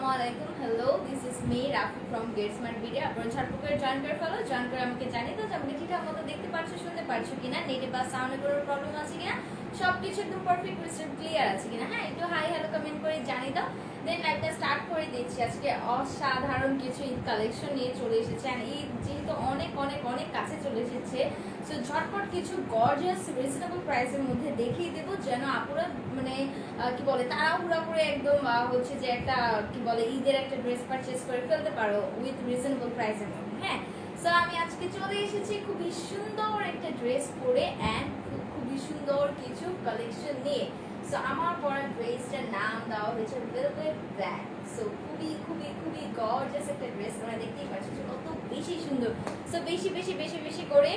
আসসালামু আলাইকুম। Hello, this is me Rafi from get smart video. আপনারা ঝটপট করে জয়েন করে ফেলো। জয়েন করে আমাকে জানিয়ে দাও যে আমাকে ঠিকঠাক মতো দেখতে পাচ্ছ, শুনতে পারছো কিনা, নেটে বা সাউন্ডে কোনো প্রবলেম আছে কিনা, সবকিছু একদম পারফেক্ট ক্রিস্টাল ক্লিয়ার আছে কিনা। হ্যাঁ, একটু হাই হ্যালো কমেন্ট করে জানিয়ে দাও। দেন লাইভটা স্টার্ট করে দিচ্ছি। আজকে অসাধারণ কিছু ঈদ কালেকশন নিয়ে চলে এসেছে। আর ঈদ যেহেতু অনেক অনেক অনেক কাছে চলে এসেছে, সো ঝটপট কিছু গর্জিয়াস রিজনেবল প্রাইসের মধ্যে দেখিয়ে দেবো, যেন আপুরা মানে কি বলে তাড়াহুড়া করে একদম হচ্ছে যে একটা কি বলে ঈদের একটা ড্রেস পারচেজ করে ফেলতে পারো উইথ রিজনেবল প্রাইসের মধ্যে। হ্যাঁ, সো আমি আজকে চলে এসেছি খুবই সুন্দর একটা ড্রেস পরে অ্যান্ড খুবই সুন্দর কিছু কালেকশন নিয়ে। সো আমার পরা ড্রেসটার নাম দেওয়া হয়েছে ভেলভেট ব্ল্যাক। সো খুবই খুবই খুবই গর্জিয়াস একটা ড্রেস, তোমরা দেখতেই পাচ্ছ কত বেশি সুন্দর। সো বেশি বেশি বেশি বেশি করে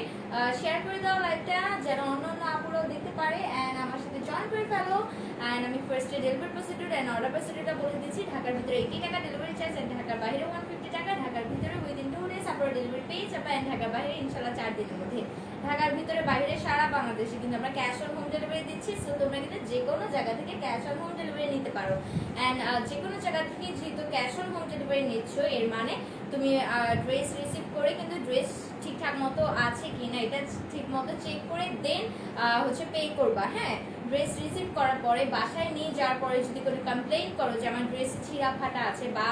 শেয়ার করে দাও লাইভটা, যেন অন্য অন্য আপুরাও দেখতে পারে অ্যান্ড আমার সাথে জয়েন করে ফেলো। অ্যান্ড আমি ফার্স্টে ডেলিভারি প্রসিডিউর অ্যান্ড অর্ডার প্রসিডিউরটা বলে দিচ্ছি। ঢাকার ভিতরে 80 টাকা ডেলিভারি চার্জ অ্যান্ড ঢাকার বাইরে 150 টাকা। ঢাকার ভিতরে উইদিন 2 ডেজ আপনারা ডেলিভারি পেয়ে যাবে অ্যান্ড ঢাকার বাইরে ইনশাল্লাহ 4 দিনের মধ্যে। ঢাকার ভিতরে বাইরে সারা বাংলাদেশে কিন্তু আমরা ক্যাশ অন হোম ডেলিভারি দিচ্ছি। সো তোমরা কিন্তু যে কোনো জায়গা থেকে ক্যাশ অন হোম ডেলিভারি নিতে পারো অ্যান্ড যে কোনো জায়গা থেকে যেহেতু ক্যাশ অন হোম ডেলিভারি নিচ্ছ, এর মানে তুমি ড্রেস রিসিভ করে কিন্তু ড্রেস ঠিকঠাক মতো আছে কিনা এটা ঠিক মতো চেক করে দেন হচ্ছে পে করবা। হ্যাঁ, ড্রেস রিসিভ করার পরে বাসায় নিয়ে যাওয়ার পরে যদি কোনো কমপ্লেইন করো যে আমার ড্রেস ছিঁড়া ফাটা আছে বা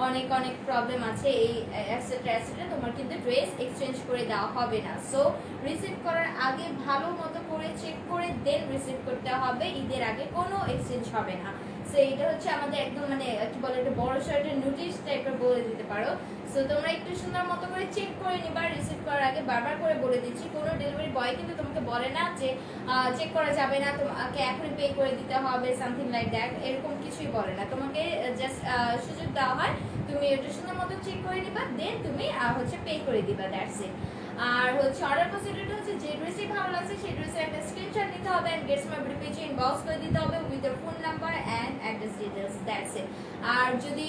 অনেক অনেক প্রবলেম আছে এই এটসেট্রা এটসেট্রা, তোমার কিন্তু ড্রেস এক্সচেঞ্জ করে দেওয়া হবে না। সো রিসিভ করার আগে ভালো মতো করে চেক করে দেন রিসিভ করতে হবে। ঈদের আগে কোনো এক্সচেঞ্জ হবে না। সো এটা হচ্ছে আমাদের একদম মানে কি বলে একটা বড় সড়ো নোটিশ টাইপের বলে দিতে পারো। সো তোমরা একটু সুন্দর মতো করে চেক করে নিবা রিসিভ করার আগে। বারবার করে বলে দিচ্ছি, কোনো ডেলিভারি বয় কিন্তু তোমাকে বলে না যে চেক করা যাবে না, তোমাকে এখনই পে করে দিতে হবে সামথিং লাইক দ্যাট, এরকম কিছুই বলে না। তোমাকে জাস্ট সুযোগ দেওয়া হয় তুমি একটু সুন্দর মতো চেক করে নিবা, দেন তুমি হচ্ছে পে করে দিবা, দ্যাটস ইট। আর হচ্ছে অর্ডার প্রসিডিউরটা হচ্ছে যে ড্রেসই ভালো লাগছে সেই ড্রেসের একটা স্ক্রিনশট নিতে হবে এন্ড গেটস মাই বিউটি পেজে ইনবক্স করে দিতে হবে with the phone number and address details, that's it. আর যদি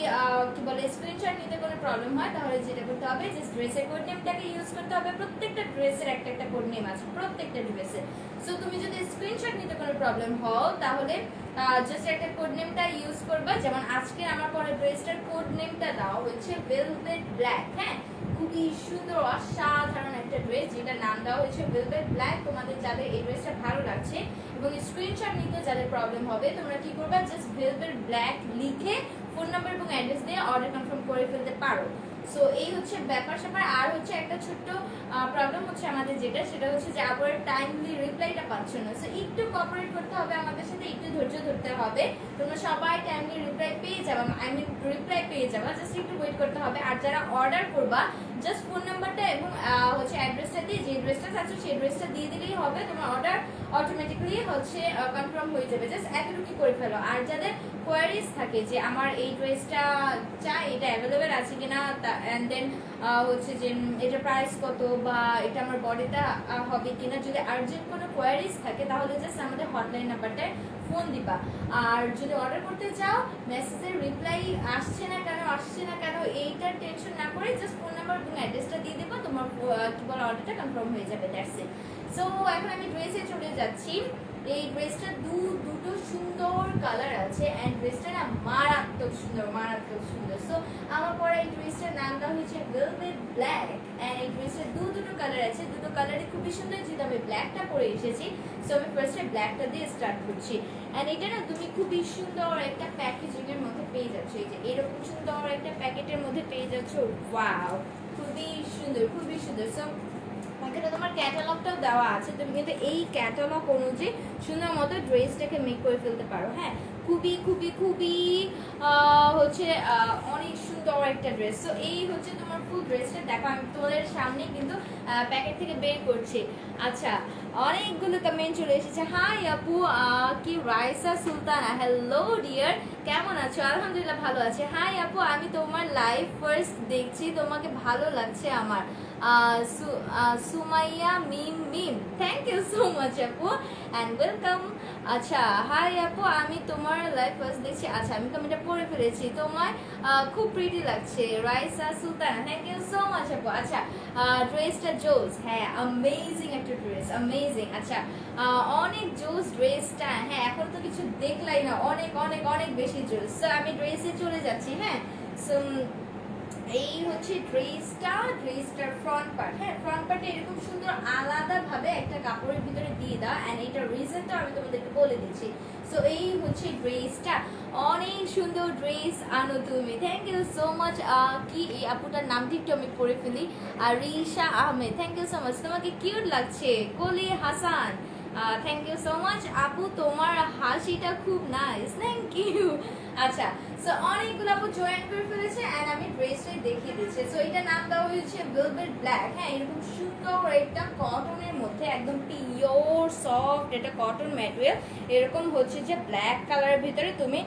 কি বলে স্ক্রিনশট নিতে কোনো প্রবলেম হয় তাহলে যেটা করতে হবে জাস্ট ড্রেসের কোড নেমটাকে ইউজ করতে হবে। প্রত্যেকটা ড্রেসের একটা একটা কোড নেম আছে প্রত্যেকটা ড্রেসের। সো তুমি যদি স্ক্রিনশট নিতে কোনো প্রবলেম হও তাহলে জাস্ট একটা কোড নেমটা ইউজ করবা। যেমন আজকে আমার পরে ড্রেসটার কোড নেমটা দাও হচ্ছে ভেলভেট ব্ল্যাক। হ্যাঁ, খুবই সুন্দর অসাধারণ একটা ড্রেস যেটা নাম দেওয়া হয়েছে ভেলভেট ব্ল্যাক। তোমাদের যাদের এই ড্রেসটা ভালো লাগছে এবং স্ক্রিনশট নিতে যাদের প্রবলেম হবে তোমরা কি করবা, জাস্ট ভেলভেট ব্ল্যাক লিখে ফোন নাম্বার এবং অ্যাড্রেস দিয়ে অর্ডার কনফার্ম করে ফেলতে পারো। সো এই হচ্ছে ব্যাপার স্যাপার। আর হচ্ছে একটা ছোট্ট প্রবলেম হচ্ছে আমাদের যেটা, সেটা হচ্ছে যে আপনার টাইমলি রিপ্লাইটা পাচ্ছ না। সো একটু কোঅপারেট করতে হবে আমাদের সাথে, একটু ধৈর্য ধরতে হবে। তোমরা সবাই টাইমলি রিপ্লাই পেয়ে যাবে, আই মিন রিপ্লাই পেয়ে যাবে, জাস্ট একটু ওয়েট করতে হবে। আর যারা অর্ডার করবা জাস্ট ফোন নাম্বারটা এবং হচ্ছে অ্যাড্রেসটা দিয়ে যে ড্রেসটা চাচ্ছ সেই ড্রেসটা দিয়ে দিলেই হবে, তোমার অর্ডার অটোমেটিক্যালি হচ্ছে কনফার্ম হয়ে যাবে। জাস্ট এতটুকু করে ফেলো। আর যাদের কোয়ারিজ থাকে যে আমার এই ড্রেসটা চাই, এটা অ্যাভেলেবেল আছে কিনা, অ্যান্ড দেন হচ্ছে যে এটা প্রাইস কত বা এটা আমার বডিটা হবে কিনা, যদি আর্জেন্ট কোনো কোয়ারিজ থাকে তাহলে জাস্ট আমাদের হটলাইন নাম্বারটায় ফোন দিবা। আর যদি অর্ডার করতে চাও মেসেজের রিপ্লাই আসছে না কেন এইটার টেনশন না করে জাস্ট ফোন নাম্বার এবং অ্যাড্রেসটা দিয়ে দেবো, তোমার কি বলে অর্ডারটা কনফার্ম হয়ে যাবে, দ্যাটস ইট। সো এখন আমি ড্রেসে চলে যাচ্ছি। এই ড্রেসটা দুটো সুন্দর কালার আছে অ্যান্ড ড্রেসটা না মারাত্মক সুন্দর মারাত্মক সুন্দর। সো আমার পরে এই ড্রেসটার নাম দেওয়া হয়েছে ভেলভেট ব্ল্যাক অ্যান্ড এই ড্রেসের দুটো কালার আছে, দুটো কালারই খুবই সুন্দর। যেহেতু আমি ব্ল্যাকটা পরে এসেছি সো আমি ফার্স্টে ব্ল্যাকটা দিয়ে স্টার্ট করছি। অ্যান্ড এটা না তুমি খুবই সুন্দর একটা প্যাকেজিং এর মধ্যে পেয়ে যাচ্ছ, এই যে এরকম সুন্দর একটা প্যাকেটের মধ্যে পেয়ে যাচ্ছ। ওয়াও, খুবই সুন্দর খুবই সুন্দর। সো এখানে তোমার ক্যাটালগটাও দেওয়া আছে, তুমি কিন্তু এই ক্যাটালগ অনুযায়ী সুন্দর মতো ড্রেসটাকে মেক করে ফেলতে পারো। হ্যাঁ, খুবই খুবই খুবই হচ্ছে অনেক সুন্দর একটা ড্রেস। তো এই হচ্ছে তোমার ফুল ড্রেসটা। দেখো আমি তোমাদের সামনে কিন্তু প্যাকেট থেকে বের করছি। আচ্ছা, অনেকগুলো কমেন্ট চলে এসেছে। হাই আপু, কি রাইসা সুলতানা, হ্যালো ডিয়ার, কেমন আছো? আলহামদুলিল্লাহ ভালো আছে। হাই আপু, আমি তোমার লাইভ ফার্স্ট দেখছি, তোমাকে ভালো লাগছে আমার। সুমাইয়া মিম, থ্যাংক ইউ সো মাচ আপু অ্যান্ড ওয়েলকাম। আচ্ছা, হাই আপু, আমি তোমার লাইভ ফার্স্ট দেখছি। আচ্ছা, আমি কমেন্টটা পড়ে ফেলেছি। তোমার খুব প্রিটি লাগছে Raisa Sultana, thank you so much আপু। আচ্ছা, ড্রেসটা জোস, হ্যাঁ অ্যামেজিং একটা ড্রেস, অ্যামেজিং। আচ্ছা, অনেক জোস ড্রেসটা। হ্যাঁ, এখন তো কিছু দেখলাই না, অনেক অনেক অনেক বেশি জোস। সো আমি ড্রেসে চলে যাচ্ছি। হ্যাঁ, সো এই হচ্ছে ড্রেসটার ফ্রন্ট পার্ট। হ্যাঁ, ফ্রন্ট পার্টে এরকম সুন্দর আলাদাভাবে একটা কাপড়ের ভিতরে দিয়ে দাও, অ্যান্ড এইটার রিজনটা আমি তোমাদেরকে বলে দিচ্ছি। সো এই হচ্ছে ড্রেসটা, অনেক সুন্দর ড্রেস আনো তুমি। Thank you so much. কি এই আপুটার নামটি একটু আমি পড়ে ফেলি, আর Risha Ahmed, thank you so much. তোমাকে কিউট লাগছে। Koli Hasan, thank you so much আপু, তোমার হাসিটা খুব নাইস, থ্যাংক ইউ। আচ্ছা, সো অনেকগুলো আপু জয়েন করে ফেলেছে, অ্যান্ড আমি ড্রেসটাই দেখিয়ে দিচ্ছি। সো এটা নাম দেওয়া হয়েছে ভেলভেট ব্ল্যাক। হ্যাঁ, এরকম সুন্দর একটা কটনের মধ্যে, একদম পিওর সফট এটা কটন ম্যাটেরিয়াল। এরকম হচ্ছে যে ব্ল্যাক কালারের ভিতরে তুমি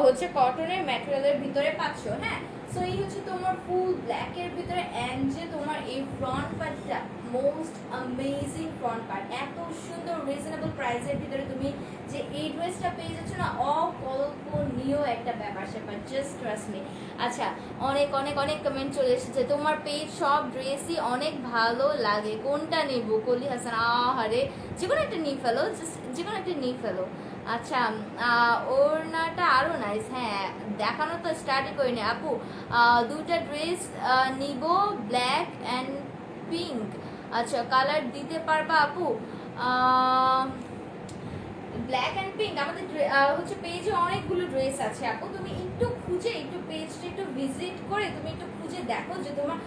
হচ্ছে কটনের ম্যাটেরিয়ালের ভিতরে পাচ্ছ। হ্যাঁ, সো এই হচ্ছে তোমার ফুল ব্ল্যাকের ভিতরে, অ্যান্ড যে তোমার এই ফ্রন্ট পার্টটা মোস্ট অ্যামেজিং ফ্রন্ট পার্ট, এত সুন্দর রিজনেবল প্রাইসের ভিতরে তুমি যে এই ড্রেসটা পেয়ে যাচ্ছ না, অকল্পনীয় একটা ব্যাপার স্যাপার, জাস্ট ট্রাস্ট মি। আচ্ছা, অনেক অনেক অনেক কমেন্ট চলে এসেছে, তোমার পেজ সব ড্রেসই অনেক ভালো লাগে, কোনটা নেব? কলি হাসান, আহারে যে কোনো একটা নিয়ে ফেলো, জাস্ট যে কোনো একটা নিয়ে ফেলো। আচ্ছা, ওড়নাটা আরও নাইস। হ্যাঁ, দেখানো তো স্টার্টই করিনি আপু। দুটা ড্রেস নিব, ব্ল্যাক অ্যান্ড পিঙ্ক। আচ্ছা, কালার দিতে পারবা আপু? ব্ল্যাক অ্যান্ড পিঙ্ক আমাদের হচ্ছে পেজে অনেকগুলো ড্রেস আছে আপু, তুমি একটু খুঁজে, একটু পেজটা একটু ভিজিট করে তুমি একটু খুঁজে দেখো যে তোমার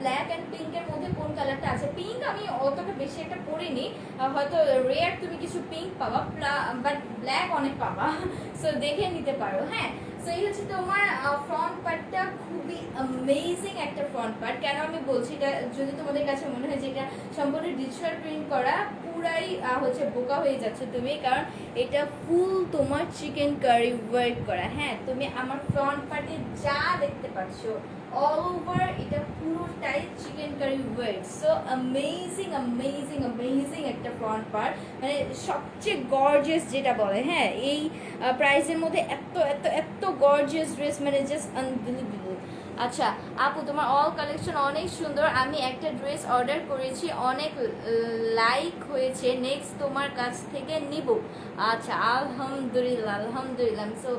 ব্ল্যাক অ্যান্ড পিঙ্কের মধ্যে কোন কালারটা আছে। পিঙ্ক আমি অতটা বেশি একটা পরিনি, হয়তো রেয়ার তুমি কিছু পিঙ্ক পাবা, বাট ব্ল্যাক অনেক পাবা। সো দেখে নিতে পারো। হ্যাঁ, সো এই হচ্ছে তোমার ফ্রন্ট পার্টটা, খুবই অ্যামেজিং একটা ফ্রন্ট পার্ট। কেন আমি বলছি এটা, যদি তোমাদের কাছে মনে হয় যে এটা সম্পূর্ণ ডিজিটাল প্রিন্ট করা, পুরাই হচ্ছে বোকা হয়ে যাচ্ছে তুমি, কারণ এটা ফুল তোমার চিকেন কারি ওয়ার্ক করা। হ্যাঁ, তুমি আমার ফ্রন্ট পার্টে যা দেখতে পাচ্ছ অল ওভার এটা পুরোটাই chikankari work. So amazing amazing amazing একটা ফ্রন্ট পার্ট, মানে সবচেয়ে গর্জিয়াস যেটা বলে। হ্যাঁ, এই প্রাইসের মধ্যে এত এত এত গর্জিয়াস ড্রেস, মানে জাস্ট আনবিলিভেবল। আচ্ছা আপু, তোমার অল কালেকশন অনেক সুন্দর, আমি একটা ড্রেস অর্ডার করেছি, অনেক লাইক হয়েছে, নেক্সট তোমার কাছ থেকে নিব। আচ্ছা, আলহামদুলিল্লাহ আলহামদুলিল্লাহ, সো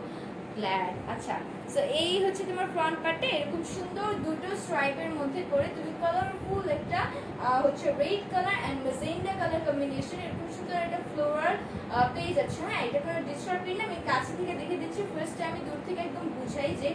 গ্ল্যাড। আচ্ছা, সো এই হচ্ছে তোমার ফ্রন্ট পার্টে, এরকম সুন্দর দুটো স্ট্রাইপের মধ্যে করে তুমি কালারফুল একটা হচ্ছে red colour and magenta colour combination, এরকম সুন্দর একটা ফ্লোরাল পেয়ে যাচ্ছে। হ্যাঁ, এটা কোনো ডিজিটাল প্রিন্ট, আমি কাছে থেকে দেখে দিচ্ছি, ফার্স্টে আমি দূর থেকে একদম বুঝাই যে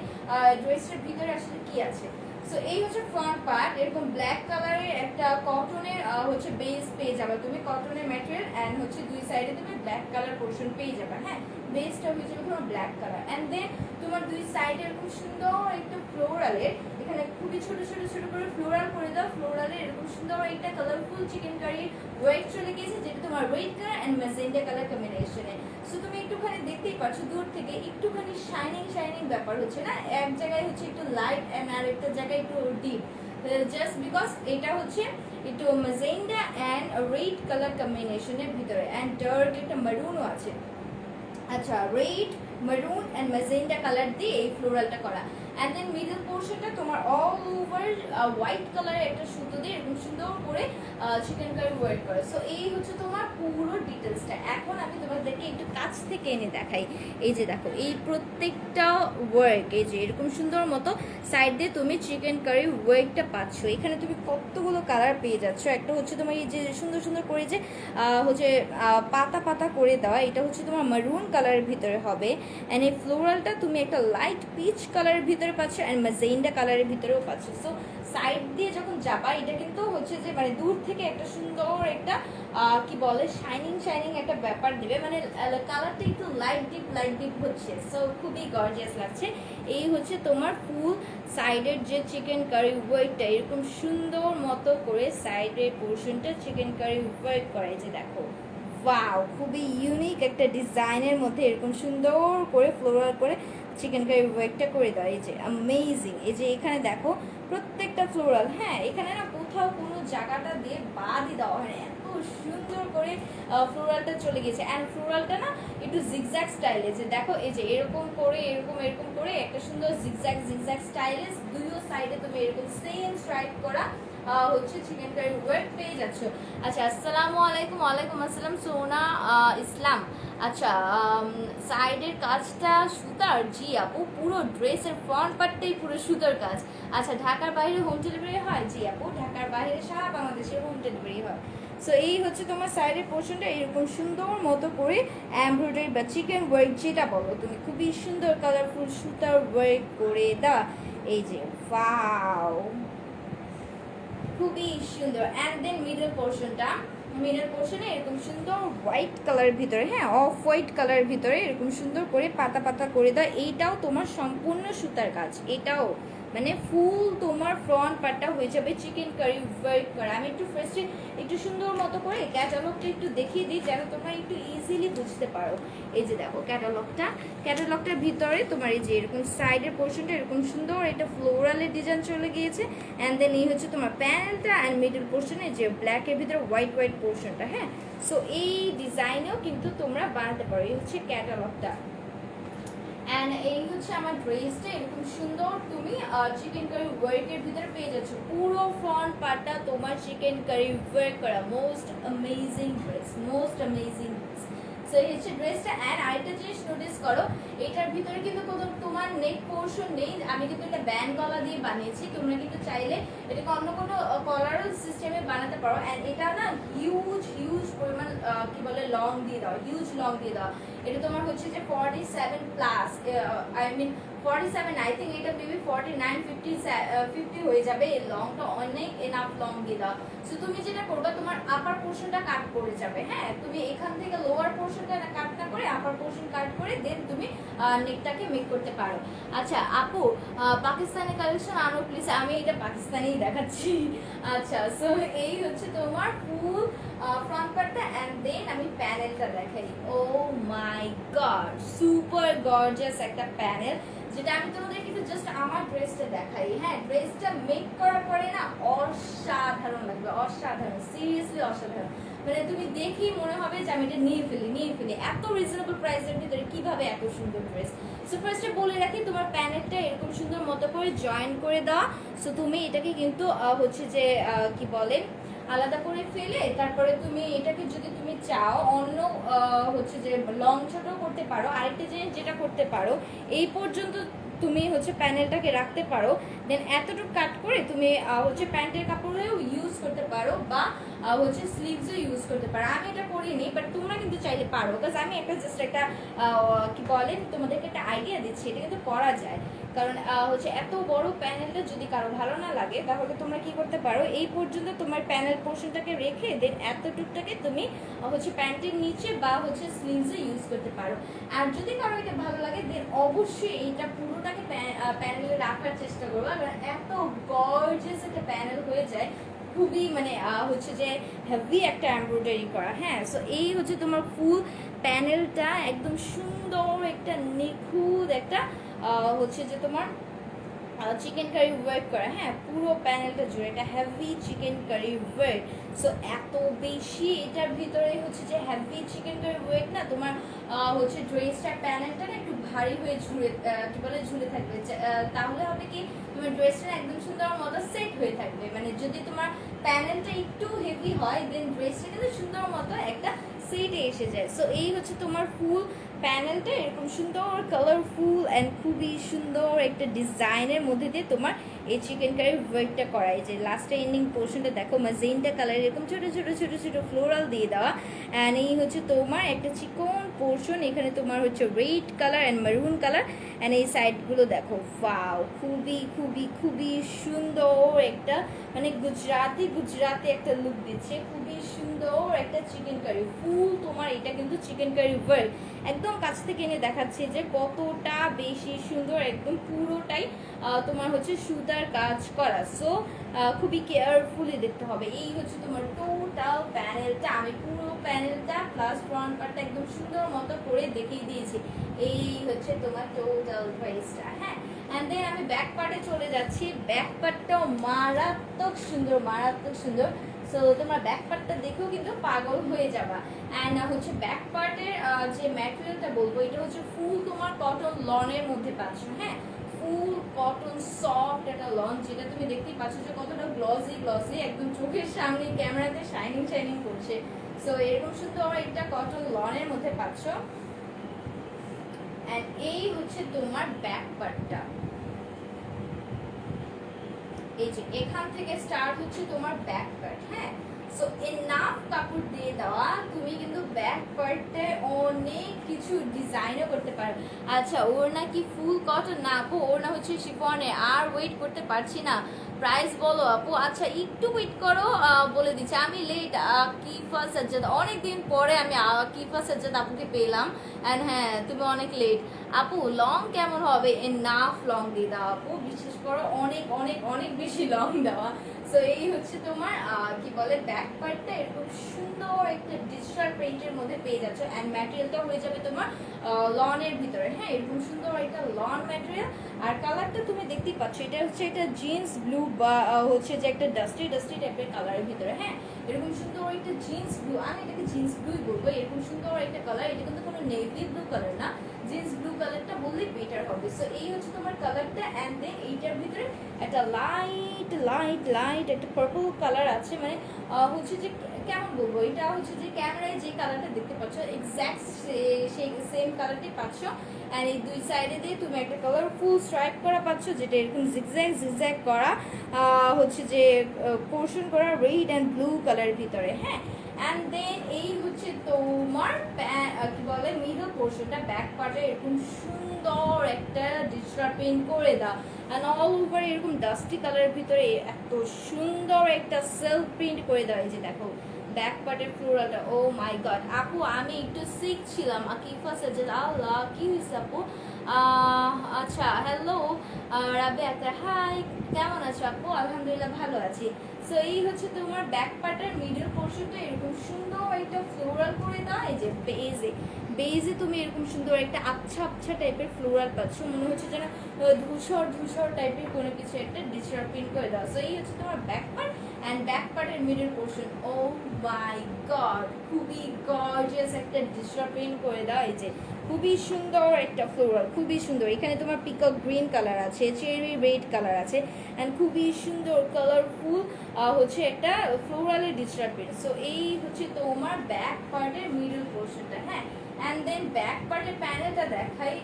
ড্রেসটার ভিতরে আসলে কি আছে। সো এই হচ্ছে ফ্রন্ট পার্ট, এরকম ব্ল্যাক কালারের একটা কটনের হচ্ছে বেস পেয়ে যাবে তুমি, কটনের ম্যাটেরিয়াল, অ্যান্ড হচ্ছে দুই সাইডে তুমি ব্ল্যাক কালার পোর্শন পেয়ে যাবে। হ্যাঁ, বেসটা হয়ে যাবে তোমার ব্ল্যাক কালার, অ্যান্ড দেন তোমার দুই সাইডে এরকম সুন্দর একটা ফ্লোরালের, এখানে খুবই ছোট ছোট ছোট করে ফ্লোরাল করে দাও, ফ্লোরালের এরকম সুন্দর একটা কালারফুল চিকেন কারি ওয়াইট চলে গিয়েছে, যেটা তোমার red colour and magenta colour কম্বিনেশনে। সো তুমি একটুখানি দেখতেই পাচ্ছ দূর থেকে একটুখানি শাইনিং শাইনিং ব্যাপার হচ্ছে না, এক জায়গায় হচ্ছে একটু লাইট অ্যান্ড আর একটা জায়গায় একটু ডিপ, জাস্ট বিকজ এটা হচ্ছে একটু মেজেন্ডা অ্যান্ড রেড কালার কম্বিনেশনের ভিতরে, অ্যান্ড ডার্ক একটা মেরুনও আছে। আচ্ছা, red maroon and magenta colour দিয়ে এই ফ্লোরালটা করা, অ্যান্ড দেন মিডল পোর্শনটা তোমার অল ওভার হোয়াইট কালারের একটা সুতো দিয়ে এরকম সুন্দর করে চিকেন কারি ওয়ার্ক করে। সো এই হচ্ছে তোমার পুরো ডিটেলসটা। এখন আমি তোমাদেরকে একটু কাছ থেকে এনে দেখাই। এই যে দেখো, এই প্রত্যেকটা ওয়ার্ক, এই যে এরকম সুন্দর মতো সাইড দিয়ে তুমি চিকেন কারি ওয়ার্কটা পাচ্ছ। এখানে তুমি কতগুলো কালার পেয়ে যাচ্ছ। একটা হচ্ছে তোমার এই যে সুন্দর সুন্দর করে যে হচ্ছে পাতা পাতা করে দেওয়া, এটা হচ্ছে তোমার মারুন কালারের ভিতরে হবে, অ্যান্ড এই ফ্লোরালটা তুমি একটা লাইট পিচ কালারের ভিতরে পাচ্ছ, অ্যান্ড মেজেন্ডা কালারের ভিতরেও পাচ্ছ। সো সাইড দিয়ে যখন যাবা, এটা কিন্তু হচ্ছে যে মানে দূর থেকে একটা সুন্দর একটা কি বলে শাইনিং শাইনিং একটা ব্যাপার দিবে, মানে কালারটা একটু লাইট ডিপ হচ্ছে। সো খুবই গর্জিয়াস লাগছে। এই হচ্ছে তোমার ফুল সাইডের যে চিকেন কারি ওয়ার্কটা, এরকম সুন্দর মতো করে সাইডের পোর্শনটা চিকেন কারি ওয়ার্ক করা। এই যে দেখো, ওয়াও, খুবই ইউনিক একটা ডিজাইনের মধ্যে এরকম সুন্দর করে ফ্লোরাল করে চিকেন কারি ওয়ার্কটা করে দেওয়া। এই যে অ্যামেজিং, এই যে এখানে দেখো প্রত্যেকটা ফ্লোরাল। হ্যাঁ, এখানে না কোথাও কোনো জায়গাটা দিয়ে বাদই দেওয়া হয়, এত সুন্দর করে ফ্লোরালটা চলে গেছে। অ্যান্ড ফ্লোরালটা না একটু জিগজ্যাগ স্টাইলে, যে দেখো এই যে এরকম করে এরকম করে একটা সুন্দর জিগজ্যাগ স্টাইলে দুইও সাইডে তুমি এরকম সেম স্ট্রাইপ করা হচ্ছে চিকেন কারি ওয়ার্ক পেয়ে যাচ্ছ। আচ্ছা, আসসালামু আলাইকুম। ওয়ালাইকুম আসসালাম সোনা ইসলাম। আচ্ছা, সাইডের কাজটা সুতার? জি আপু, পুরো ড্রেসের ফ্রন্ট পার্টটাই পুরো সুতার কাজ। আচ্ছা, ঢাকার বাইরে হোম ডেলিভারি হয়? জি আপু, ঢাকার বাইরে সারা বাংলাদেশের হোম ডেলিভারি হয়। সো এই হচ্ছে তোমার সাইডের পোর্শনটা এরকম সুন্দর মতো করে এমব্রয়ডারি বা চিকেন ওয়ার্ক যেটা বলো তুমি, খুবই সুন্দর কালারফুল সুতার ওয়ার্ক করে দা। এই যে ওয়াও, খুবই সুন্দর। অ্যান্ড দেন মিডল পোর্শনে এরকম সুন্দর হোয়াইট কালারের ভিতরে, হ্যাঁ অফ হোয়াইট কালারের ভিতরে এরকম সুন্দর করে পাতা পাতা করে দাও। এইটাও তোমার সম্পূর্ণ সুতার কাজ, এটাও মানে ফুল তোমার ফ্রন্ট পার্টটা হয়ে যাবে চিকেন কারি ওয়ার্ক করা। আমি একটু ফার্স্টে একটু সুন্দর মতো করে ক্যাটালগটা একটু দেখিয়ে দিই যেন তোমরা একটু ইজিলি বুঝতে পারো। এই যে দেখো ক্যাটালগটার ভিতরে তোমার এই যে এরকম সাইডের পোর্শনটা এরকম সুন্দর এটা ফ্লোরালের ডিজাইন চলে গিয়েছে। অ্যান্ড দেন এই হচ্ছে তোমার প্যানেলটা অ্যান্ড মিডল পোর্শনে যে ব্ল্যাকের ভিতরে হোয়াইট পোর্শনটা, হ্যাঁ। সো এই ডিজাইনেও কিন্তু তোমরা বানাতে পারো। এই হচ্ছে ক্যাটালগটা। অ্যান্ড এই হচ্ছে আমার ড্রেসটা এরকম সুন্দর তুমি চিকেন কারি ওয়ার্কের ভিতরে পেয়ে যাচ্ছ। পুরো ফ্রন্ট পার্টটা তোমার চিকেন কারি ওয়ার্ক করা। Most amazing dress. সো এই হচ্ছে ড্রেসটা। অ্যান্ড আরেকটা জিনিস নোটিস করো, এটার ভিতরে কিন্তু কোনো তোমার নেক পোর্শন নেই। আমি কিন্তু এটা ব্যান্ড গলা দিয়ে বানিয়েছি। তোমরা কিন্তু চাইলে এটাকে অন্য কোনো কলারও সিস্টেমে বানাতে পারো। অ্যান্ড এটা না হিউজ পরিমাণ কি বলে লং দিয়ে দাও, হিউজ লং দিয়ে দাও। এটা তোমার হচ্ছে যে 47 plus, I mean 47, I think এটা মেবি 49 50 হয়ে যাবে। এই লংটা অনেক এনাফ লং দিয়ে দাও। সো তুমি যেটা করবে, তোমার আপার পোর্শনটা কাট করে যাবে, হ্যাঁ। তুমি এখান থেকে লোয়ার পোর্শনটা কাট না করে আপার পোর্শন কাট করে দেন তুমি নেকটাকে মেক করতে পারো। আচ্ছা আপু, পাকিস্তানি কালেকশন আনো প্লিজ। আমি এটা পাকিস্তানিই দেখাচ্ছি। আচ্ছা, সো এই হচ্ছে তোমার ফুল ফ্রন্ট পার্টটা। অ্যান্ড দেন আমি প্যানেলটা দেখাই। ও মাই গড, সুপার গর্জিয়াস একটা প্যানেল, যেটা আমি তোমাদের কিন্তু জাস্ট আমার ড্রেসটা দেখাই। হ্যাঁ, ড্রেসটা মেক করার পরে না অসাধারণ লাগবে, অসাধারণ, সিরিয়াসলি অসাধারণ। মানে তুমি দেখি মনে হবে যে আমি এটা নিয়ে ফেলি। এত রিজনেবল প্রাইসের ভিতরে কিভাবে এত সুন্দর ড্রেস। সো ফার্স্টে বলে রাখি, তোমার প্যানেলটা এরকম সুন্দর মতো করে জয়েন করে দেওয়া। সো তুমি এটাকে কিন্তু হচ্ছে যে কি বলে আলাদা করে ফেলে তারপরে তুমি এটাকে যদি তুমি চাও অন্য হচ্ছে যে লং ছোট করতে পারো। আরেকটা জিনিস যেটা করতে পারো, এই পর্যন্ত তুমি হচ্ছে প্যানেলটাকে রাখতে পারো। দেন এতটুকু কাট করে তুমি হচ্ছে প্যান্টের কাপড়েও ইউজ করতে পারো বা হচ্ছে স্লিভসও ইউজ করতে পারো। আমি এটা করিনি, বাট তোমরা কিন্তু চাইলে পারো। বিকজ আমি একটা জাস্ট একটা কি বলেন তোমাদেরকে একটা আইডিয়া দিচ্ছি, এটা কিন্তু করা যায়। কারণ হচ্ছে এত বড় প্যানেলটা যদি কারো ভালো না লাগে, তাহলে তোমরা কি করতে পারো, এই পর্যন্ত তোমার প্যানেল পোর্শনটাকে রেখে দেন এতটুকটাকে তুমি হচ্ছে প্যান্টের নিচে বা হচ্ছে স্লিভসে ইউজ করতে পারো। আর যদি কারো এটা ভালো লাগে দেন অবশ্যই এইটা পুরোটাকে প্যানেলে রাখার চেষ্টা করবো। কারণ এত গর্জিয়াস একটা প্যানেল হয়ে যায়, খুবই মানে হচ্ছে যে হেভি একটা এমব্রয়ডারি করা, হ্যাঁ। সো এই হচ্ছে তোমার ফুল প্যানেলটা, একদম সুন্দর একটা নিখুঁত একটা হচ্ছে যে তোমার চিকেন কারি ওয়ার্ক করা, হ্যাঁ। পুরো প্যানেলটা জুড়ে এটা heavy chikankari work. So এত বেশি এটার ভিতরে হচ্ছে যে হেভি চিকেন কারি ওয়ার্ক না, তোমার হচ্ছে ড্রেসটার প্যানেলটা না একটু ভারী হয়ে কি বলে ঝুলে থাকবে। তাহলে হবে কি, তোমার ড্রেসটা একদম সুন্দর মতো সেট হয়ে থাকবে। মানে যদি তোমার প্যানেলটা একটু হেভি হয় দেন ড্রেসটা কিন্তু সুন্দর মতো একটা সেটে এসে যায়। সো এই হচ্ছে তোমার ফুল প্যানেলটা এরকম সুন্দর কালারফুল অ্যান্ড খুবই সুন্দর একটা ডিজাইনের মধ্যে দিয়ে তোমার এই চিকেন কারি ওয়ার্কটা করা। এই যে লাস্টে এন্ডিং পোর্শনটা দেখো ম্যাজেন্টা কালার এরকম ছোটো ছোটো ছোটো ছোটো ফ্লোরাল দিয়ে দেওয়া। অ্যান্ড এই হচ্ছে তোমার একটা চিকন পোর্শন, এখানে তোমার হচ্ছে red colour and maroon colour. And এই সাইডগুলো দেখো, ওয়াও, খুবই খুবই খুবই সুন্দর একটা মানে গুজরাতি একটা লুক দিচ্ছে। খুবই সুন্দর একটা চিকেন কারি ফুল তোমার, এটা কিন্তু চিকেন কারি ওয়ার্ক। একদম কাছ থেকে এনে দেখাচ্ছি যে কতটা বেশি সুন্দর, একদম পুরোটাই তোমার হচ্ছে সুতার কাজ করা। সো খুবই কেয়ারফুলি দেখতে হবে। এই হচ্ছে তোমার টোটাল প্যানেলটা, আমি পুরো প্যানেলটা প্লাস ফ্রন্ট পার্টটা একদম সুন্দর মতো করে দেখিয়ে দিয়েছি। এই হচ্ছে তোমার টোটাল ড্রেসটা, হ্যাঁ। অ্যান্ড দেন আমি ব্যাক পার্টে চলে যাচ্ছি। ব্যাক পার্টটাও মারাত্মক সুন্দর। সো তোমার ব্যাক পার্টটা দেখেও কিন্তু পাগল হয়ে যাবা। অ্যান্ড হচ্ছে ব্যাক পার্টের যে ম্যাটেরিয়ালটা বলবো, এটা হচ্ছে ফুল তোমার কটন লনের মধ্যে পাচ্ছ, হ্যাঁ। ফুল কটন সফট একটা লন, যেটা তুমি দেখতেই পাচ্ছ যে কতটা গ্লসি গ্লসি, একদম চোখের সামনে ক্যামেরাতে শাইনিং শাইনিং করছে। সো এরকম সুন্দর একটা কটন লনের মধ্যে পাচ্ছ। এন্ড এই হচ্ছে তোমার ব্যাক পার্টটা, এই যে এখান থেকে স্টার্ট হচ্ছে তোমার ব্যাক পার্ট। হ্যাঁ, সো এনাফ কাপড় দিয়ে দেওয়া, তুমি কিন্তু ব্যাক পার্টে অনেক কিছু ডিজাইনও করতে পারো। আচ্ছা, ওর না কি ফুল কটন? না আপু, ওর না হচ্ছে শিফনে। আর ওয়েট করতে পারছি না, প্রাইস বলো আপু। আচ্ছা একটু ওয়েট করো, বলে দিচ্ছি। আমি লেট আকিফা সাজ্জাদ, অনেকদিন পরে আমি আকিফা সাজ্জাদ আপুকে পেলাম। অ্যান্ড হ্যাঁ, তুমি অনেক লেট আপু। লং কেমন হবে? এনাফ লং দিয়ে দাও আপু, বিশেষ করো অনেক অনেক অনেক বেশি লং দেওয়া। সো এই হচ্ছে তোমার কি বলে ব্যাক পার্টটা এরকম সুন্দর একটা ডিজিটাল প্রিন্টের মধ্যে পেয়ে যাচ্ছ। অ্যান্ড ম্যাটেরিয়ালটা হয়ে যাবে তোমার লনের ভিতরে। হ্যাঁ, এরকম সুন্দর একটা লন ম্যাটেরিয়াল। আর কালারটা তুমি দেখতেই পাচ্ছ, এটা হচ্ছে একটা জিন্স ব্লু বা হচ্ছে যে একটা ডাস্টি ডাস্টি টাইপের কালারের ভিতরে। হ্যাঁ, এরকম সুন্দর একটা জিন্স ব্লু, আমি এটাকে জিন্স ব্লুই বলবো। এরকম সুন্দর একটা কালার, এটা কিন্তু কোনো নেভি ব্লু কালার না, জিন্স ব্লু কালারটা বললেই বেটার হবে। সো এই হচ্ছে তোমার কালারটা। অ্যান্ড দেন এইটার ভিতরে একটা লাইট লাইট লাইট একটা পার্পল কালার আছে, মানে হচ্ছে যে কেমন বলবো, এটা হচ্ছে যে ক্যামেরায় যে কালারটা দেখতে পাচ্ছ এক্স্যাক্ট সেই সেম কালারটি পাচ্ছ। অ্যান্ড এই দুই সাইডে দিয়ে তুমি একটা কালারফুল স্ট্রাইপ করা পাচ্ছ, যেটা এরকম জিগজ্যাগ জিগজ্যাগ করা হচ্ছে যে পোর্শন করা রেড অ্যান্ড ব্লু কালারের ভিতরে। হ্যাঁ, অ্যান্ড দেন এই হচ্ছে তোমার কি বলে মিডল পোর্শনটা, ব্যাক পার্টে এরকম সুন্দর একটা ডিজিটাল প্রিন্ট করে দাও। অ্যান্ড অল ওভার এরকম ডাস্টি কালারের ভিতরে এত সুন্দর একটা সেলফ প্রিন্ট করে দাও। এই যে দেখো ব্যাক পার্টের ফ্লোরালটা, ও মাই গড আপু, আমি একটু সিক ছিলাম। আকিফা সাজ্জাদ, আল্লাহ কি হয়েছে আপু? আচ্ছা, হ্যালো রাবে আক্তার, হাই, কেমন আছো আপু? আলহামদুলিল্লাহ ভালো আছি। সো এই হচ্ছে তোমার ব্যাক পার্টের মিডল পোর্শনটা এরকম সুন্দর একটা ফ্লোরাল করে দাও। এই যে বেজে বেজে তুমি এরকম সুন্দর একটা আবছা আবছা টাইপের ফ্লোরাল পাচ্ছ, মনে হচ্ছে যেন ধূসর ধূসর টাইপের কোনো কিছু একটা ডিজিটাল প্রিন্ট করে দাও। সো এই হচ্ছে তোমার ব্যাক পার্ট অ্যান্ড ব্যাক পার্টের মিডল পোর্শন। ও মাই গড, খুবই গর্জিয়াস একটা ডিজিটাল প্রিন্ট করে দাও। এই যে খুবই সুন্দর একটা ফ্লোরাল, খুবই সুন্দর। এখানে তোমার পিকক গ্রিন কালার আছে, চেরি রেড কালার আছে, অ্যান্ড খুবই সুন্দর কালারফুল হচ্ছে একটা ফ্লোরালের ডিজিটাল প্রিন্ট। সো এই হচ্ছে তোমার ব্যাক পার্টের মিডল পোর্শনটা। হ্যাঁ, অ্যান্ড দেন ব্যাক পার্টের প্যানেলটা দেখাই।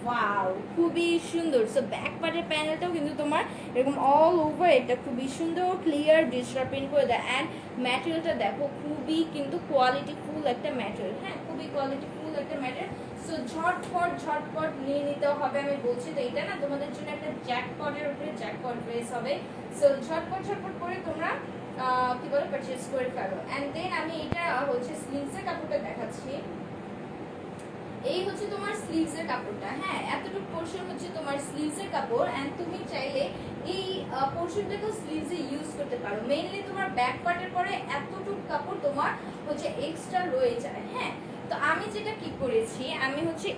ওয়াও, খুবই সুন্দর। সো ব্যাক পার্টের প্যানেলটাও কিন্তু তোমার এরকম অল ওভার এটা খুবই সুন্দর ক্লিয়ার ডিজিটাল প্রিন্ট করে দেয়। অ্যান্ড ম্যাটেরিয়ালটা দেখো খুবই কিন্তু কোয়ালিটিফুল একটা ম্যাটেরিয়াল। হ্যাঁ, খুবই কোয়ালিটিফুল একটা ম্যাটেরিয়াল। সো ঝটপট ঝটপট নিয়ে নিতে হবে আমি বলছি। তো এটা না তোমাদের জন্য একটা জ্যাকপটের উপরে জ্যাকপট ড্রেস হবে। সো ঝটপট ঝটপট করে তোমরা কি বলে পারচেজ করে ফেলো। অ্যান্ড দেন আমি এটা হচ্ছে স্লিভসের কাপড়টা দেখাচ্ছি। এই হচ্ছে তোমার স্লিভসের কাপড়টা। হ্যাঁ, এতটুকু পোর্শন হচ্ছে তোমার স্লিভসের কাপড়। অ্যান্ড তুমি চাইলে এই পোর্শনটাকেও স্লিভসে ইউজ করতে পারো। মেইনলি তোমার ব্যাক পার্টের পরে এতটুকু কাপড় তোমার হচ্ছে এক্সট্রা রয়ে যায়। হ্যাঁ, তো আমি যেটা কি করেছি, আমি হচ্ছে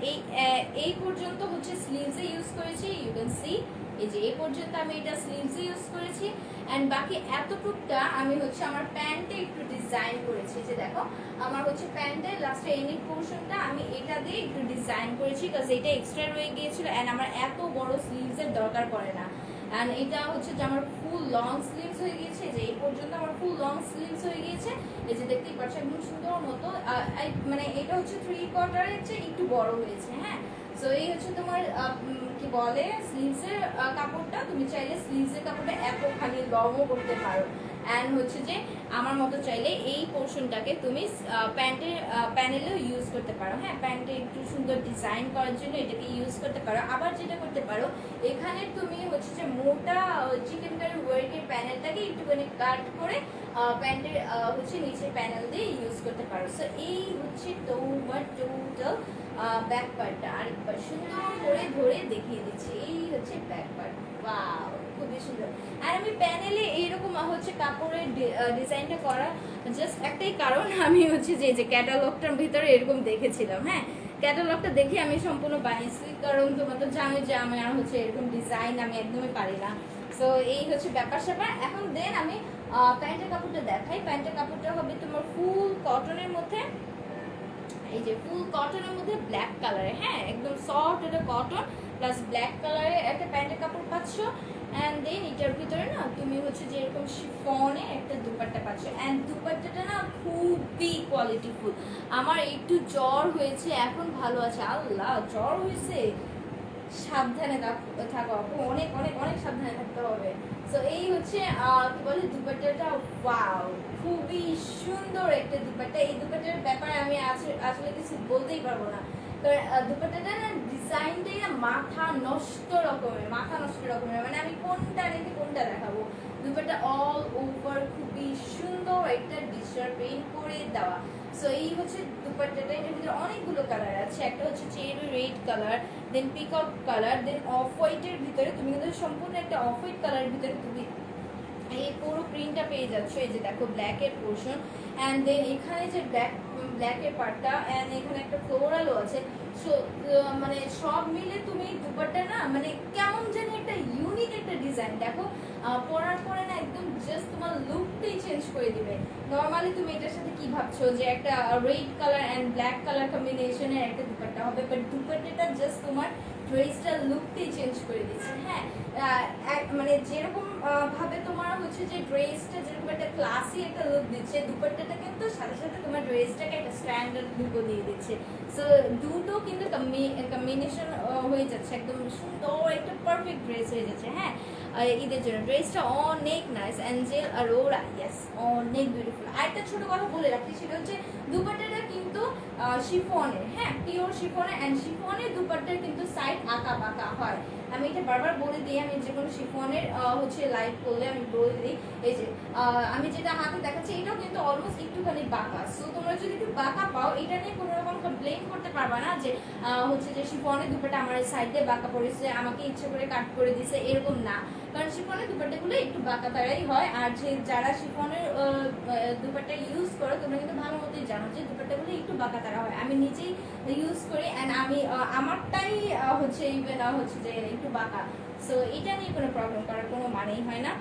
এই পর্যন্ত হচ্ছে স্লিভসে ইউজ করেছি। ইউ ক্যান সি এই যে এই পর্যন্ত আমি এটা স্লিভসে ইউজ করেছি। অ্যান্ড বাকি এতটুকটা আমি হচ্ছে আমার প্যান্টে একটু ডিজাইন করেছি। যে দেখো আমার হচ্ছে প্যান্টের লাস্টে এনিক পোর্শনটা আমি এটা দিয়ে একটু ডিজাইন করেছি, কারণ এটা এক্সট্রা রয়ে গিয়েছিল। অ্যান্ড আমার এত বড় স্লিভসের দরকার পড়ে না। অ্যান্ড এটা হচ্ছে যে আমার ফুল লং স্লিভস হয়ে গিয়েছে, যে এই পর্যন্ত আমার ফুল লং স্লিভস হয়ে গিয়েছে। এই যে দেখতেই পাচ্ছ একদম সুন্দর মতো, মানে এটা হচ্ছে 3/4 চেয়ে একটু বড় হয়েছে। হ্যাঁ, সো এই হচ্ছে তোমার কি বলে স্লিভসের কাপড়টা। তুমি চাইলে স্লিভসের কাপড়টা এতখানি লংও করতে পারো। অ্যান্ড হচ্ছে যে আমার মতো চাইলে এই পোর্শনটাকে তুমি প্যান্টের প্যানেলেও ইউজ করতে পারো। হ্যাঁ, প্যান্টে একটু সুন্দর ডিজাইন করার জন্য এটাকে ইউজ করতে পারো। আবার যেটা করতে পারো, এখানে তুমি হচ্ছে যে মোটা চিকেন কারি ওয়ার্কের প্যানেলটাকে একটুখানি কাট করে প্যান্টের হচ্ছে নিচের প্যানেল দিয়ে ইউজ করতে পারো। সো এই হচ্ছে তোমার টোটাল ব্যাক পার্টটা। আরেকবার সুন্দর করে ধরে দেখিয়ে দিচ্ছি, এই হচ্ছে ব্যাক পার্ট। ওয়াও, খুবই সুন্দর। আর আমি প্যানেলে এইরকম হচ্ছে কাপড়ের ডিজাইনটা করা জাস্ট একটাই কারণ, আমি হচ্ছে যে ক্যাটালগটার ভিতরে এরকম দেখেছিলাম। হ্যাঁ, ক্যাটালগটা দেখে আমি সম্পূর্ণ বানিয়েছি, কারণ তোমরা তো জানো যে আমি আর হচ্ছে এরকম ডিজাইন আমি একদমই পারি না। সো এই হচ্ছে ব্যাপার স্যাপার। এখন দেন আমি প্যান্টের কাপড়টা দেখাই। প্যান্টের কাপড়টা হবে তোমার ফুল কটনের মধ্যে। এই যে ফুল কটনের মধ্যে ব্ল্যাক কালারে, হ্যাঁ একদম সফট, এটা কটন প্লাস ব্ল্যাক কালারে একটা প্যান্টের কাপড় পাচ্ছ। অ্যান্ড দেন এটার ভিতরে না তুমি হচ্ছে যে এরকম শিফনে একটা দুপাট্টা পাচ্ছ। অ্যান্ড দুপাট্টাটা না খুবই কোয়ালিটিফুল। আমার একটু জ্বর হয়েছে, এখন ভালো আছে। আল্লাহ, জ্বর হয়েছে, সাবধানে থাকো আপু, অনেক অনেক অনেক সাবধানে থাকতে হবে। তো এই হচ্ছে কি বলে দুপাট্টাটা, ওয়াও খুবই সুন্দর একটা দুপাট্টা। এই দুপাট্টার ব্যাপারে আমি আসলে কিছু বলতেই পারবো না, কারণ দুপাট্টাটা না ডিজাইনটাই না মাথা নষ্ট রকমের, মাথা নষ্ট রকমের, মানে আমি কোনটা রেখে কোনটা দেখাবো। দুপাট্টা অল ওভার খুবই সুন্দর একটা ডিজাইন পেইন্ট করে দেওয়া। সো এই হচ্ছে দুপাট্টাটা। এটার ভিতরে অনেকগুলো কালার আছে, একটা হচ্ছে cherry red colour, then peacock colour, then off হোয়াইটের ভিতরে তুমি কিন্তু সম্পূর্ণ একটা অফ হোয়াইট কালারের ভিতরে তুমি এই পুরো প্রিন্টটা পেয়ে যাচ্ছ। এই যে দেখো ব্ল্যাকের পোর্শন, অ্যান্ড দেন এখানে যে ব্ল্যাকের পার্টটা, অ্যান্ড এখানে একটা ফ্লোরালও আছে। সো মানে সব মিলে তুমি দুপাট্টা না মানে কেমন জানি একটা ইউনিক একটা ডিজাইন। দেখো পরার পরে না একদম জাস্ট তোমার লুকটাই চেঞ্জ করে দিবে। নর্মালি তুমি এটার সাথে কি ভাবছো যে একটা red colour and black colour কম্বিনেশনের একটা দুপাট্টা হবে, বাট দুপাট্টাটা জাস্ট তোমার ড্রেসটার লুকটাই চেঞ্জ করে দিচ্ছে। হ্যাঁ মানে যেরকম ভাবে তোমার হচ্ছে যে ড্রেসটা যেরকম একটা ক্লাসি একটা লুক দিচ্ছে, দুপাট্টাটা কিন্তু সাথে সাথে তোমার ড্রেসটাকে একটা স্ট্যান্ডার্ড লুকও দিয়ে দিচ্ছে। সো দুটো কিন্তু কম্বিনেশন হয়ে যাচ্ছে, একদম সুন্দর একটা পারফেক্ট ড্রেস হয়ে যাচ্ছে। হ্যাঁ ঈদের জন্য ড্রেসটা অনেক নাইস, অ্যাঞ্জেল আরোরা, ইয়েস অনেক বিউটিফুল। আরেকটা ছোট কথা বলে রাখি, সেটা হচ্ছে দুপাট্টাটা কিন্তু শিফনের, হ্যাঁ পিওর শিফনের, অ্যান্ড শিফনের দুপাট্টার কিন্তু সাইড আঁকা বাঁকা হয়। আমি এটা বারবার বলে দিই, আমি যে কোনো শিফনের হচ্ছে লাইভ করলে আমি বলে দিই। এই যে আমি যেটা হাতে দেখাচ্ছি এটাও কিন্তু অলমোস্ট একটুখানি বাঁকা। সো তোমরা যদি একটু বাঁকা পাও, এটা নিয়ে কোনো রকম কমপ্লেন করতে পারবা না যে হচ্ছে যে শিফনের দুপাট্টা আমার সাইড দিয়ে বাঁকা পড়েছে, আমাকে ইচ্ছে করে কাট করে দিছে, এরকম না। কারণ শিফনের দুপাট্টাগুলো একটু বাঁকা তারাই হয়। আর যে যারা শিফনের দুপাট্টা ইউজ করো তোমরা কিন্তু ভালো মতোই জানো যে দুপাট্টাগুলো একটু বাঁকা তারা হয়। আমি নিজেই ইউজ করি, অ্যান্ড আমি আমারটাই হচ্ছে ইভেন হচ্ছে যে একটু বাঁকা। সো এটা নিয়ে কোনো প্রবলেম করার কোনো মানেই হয় না।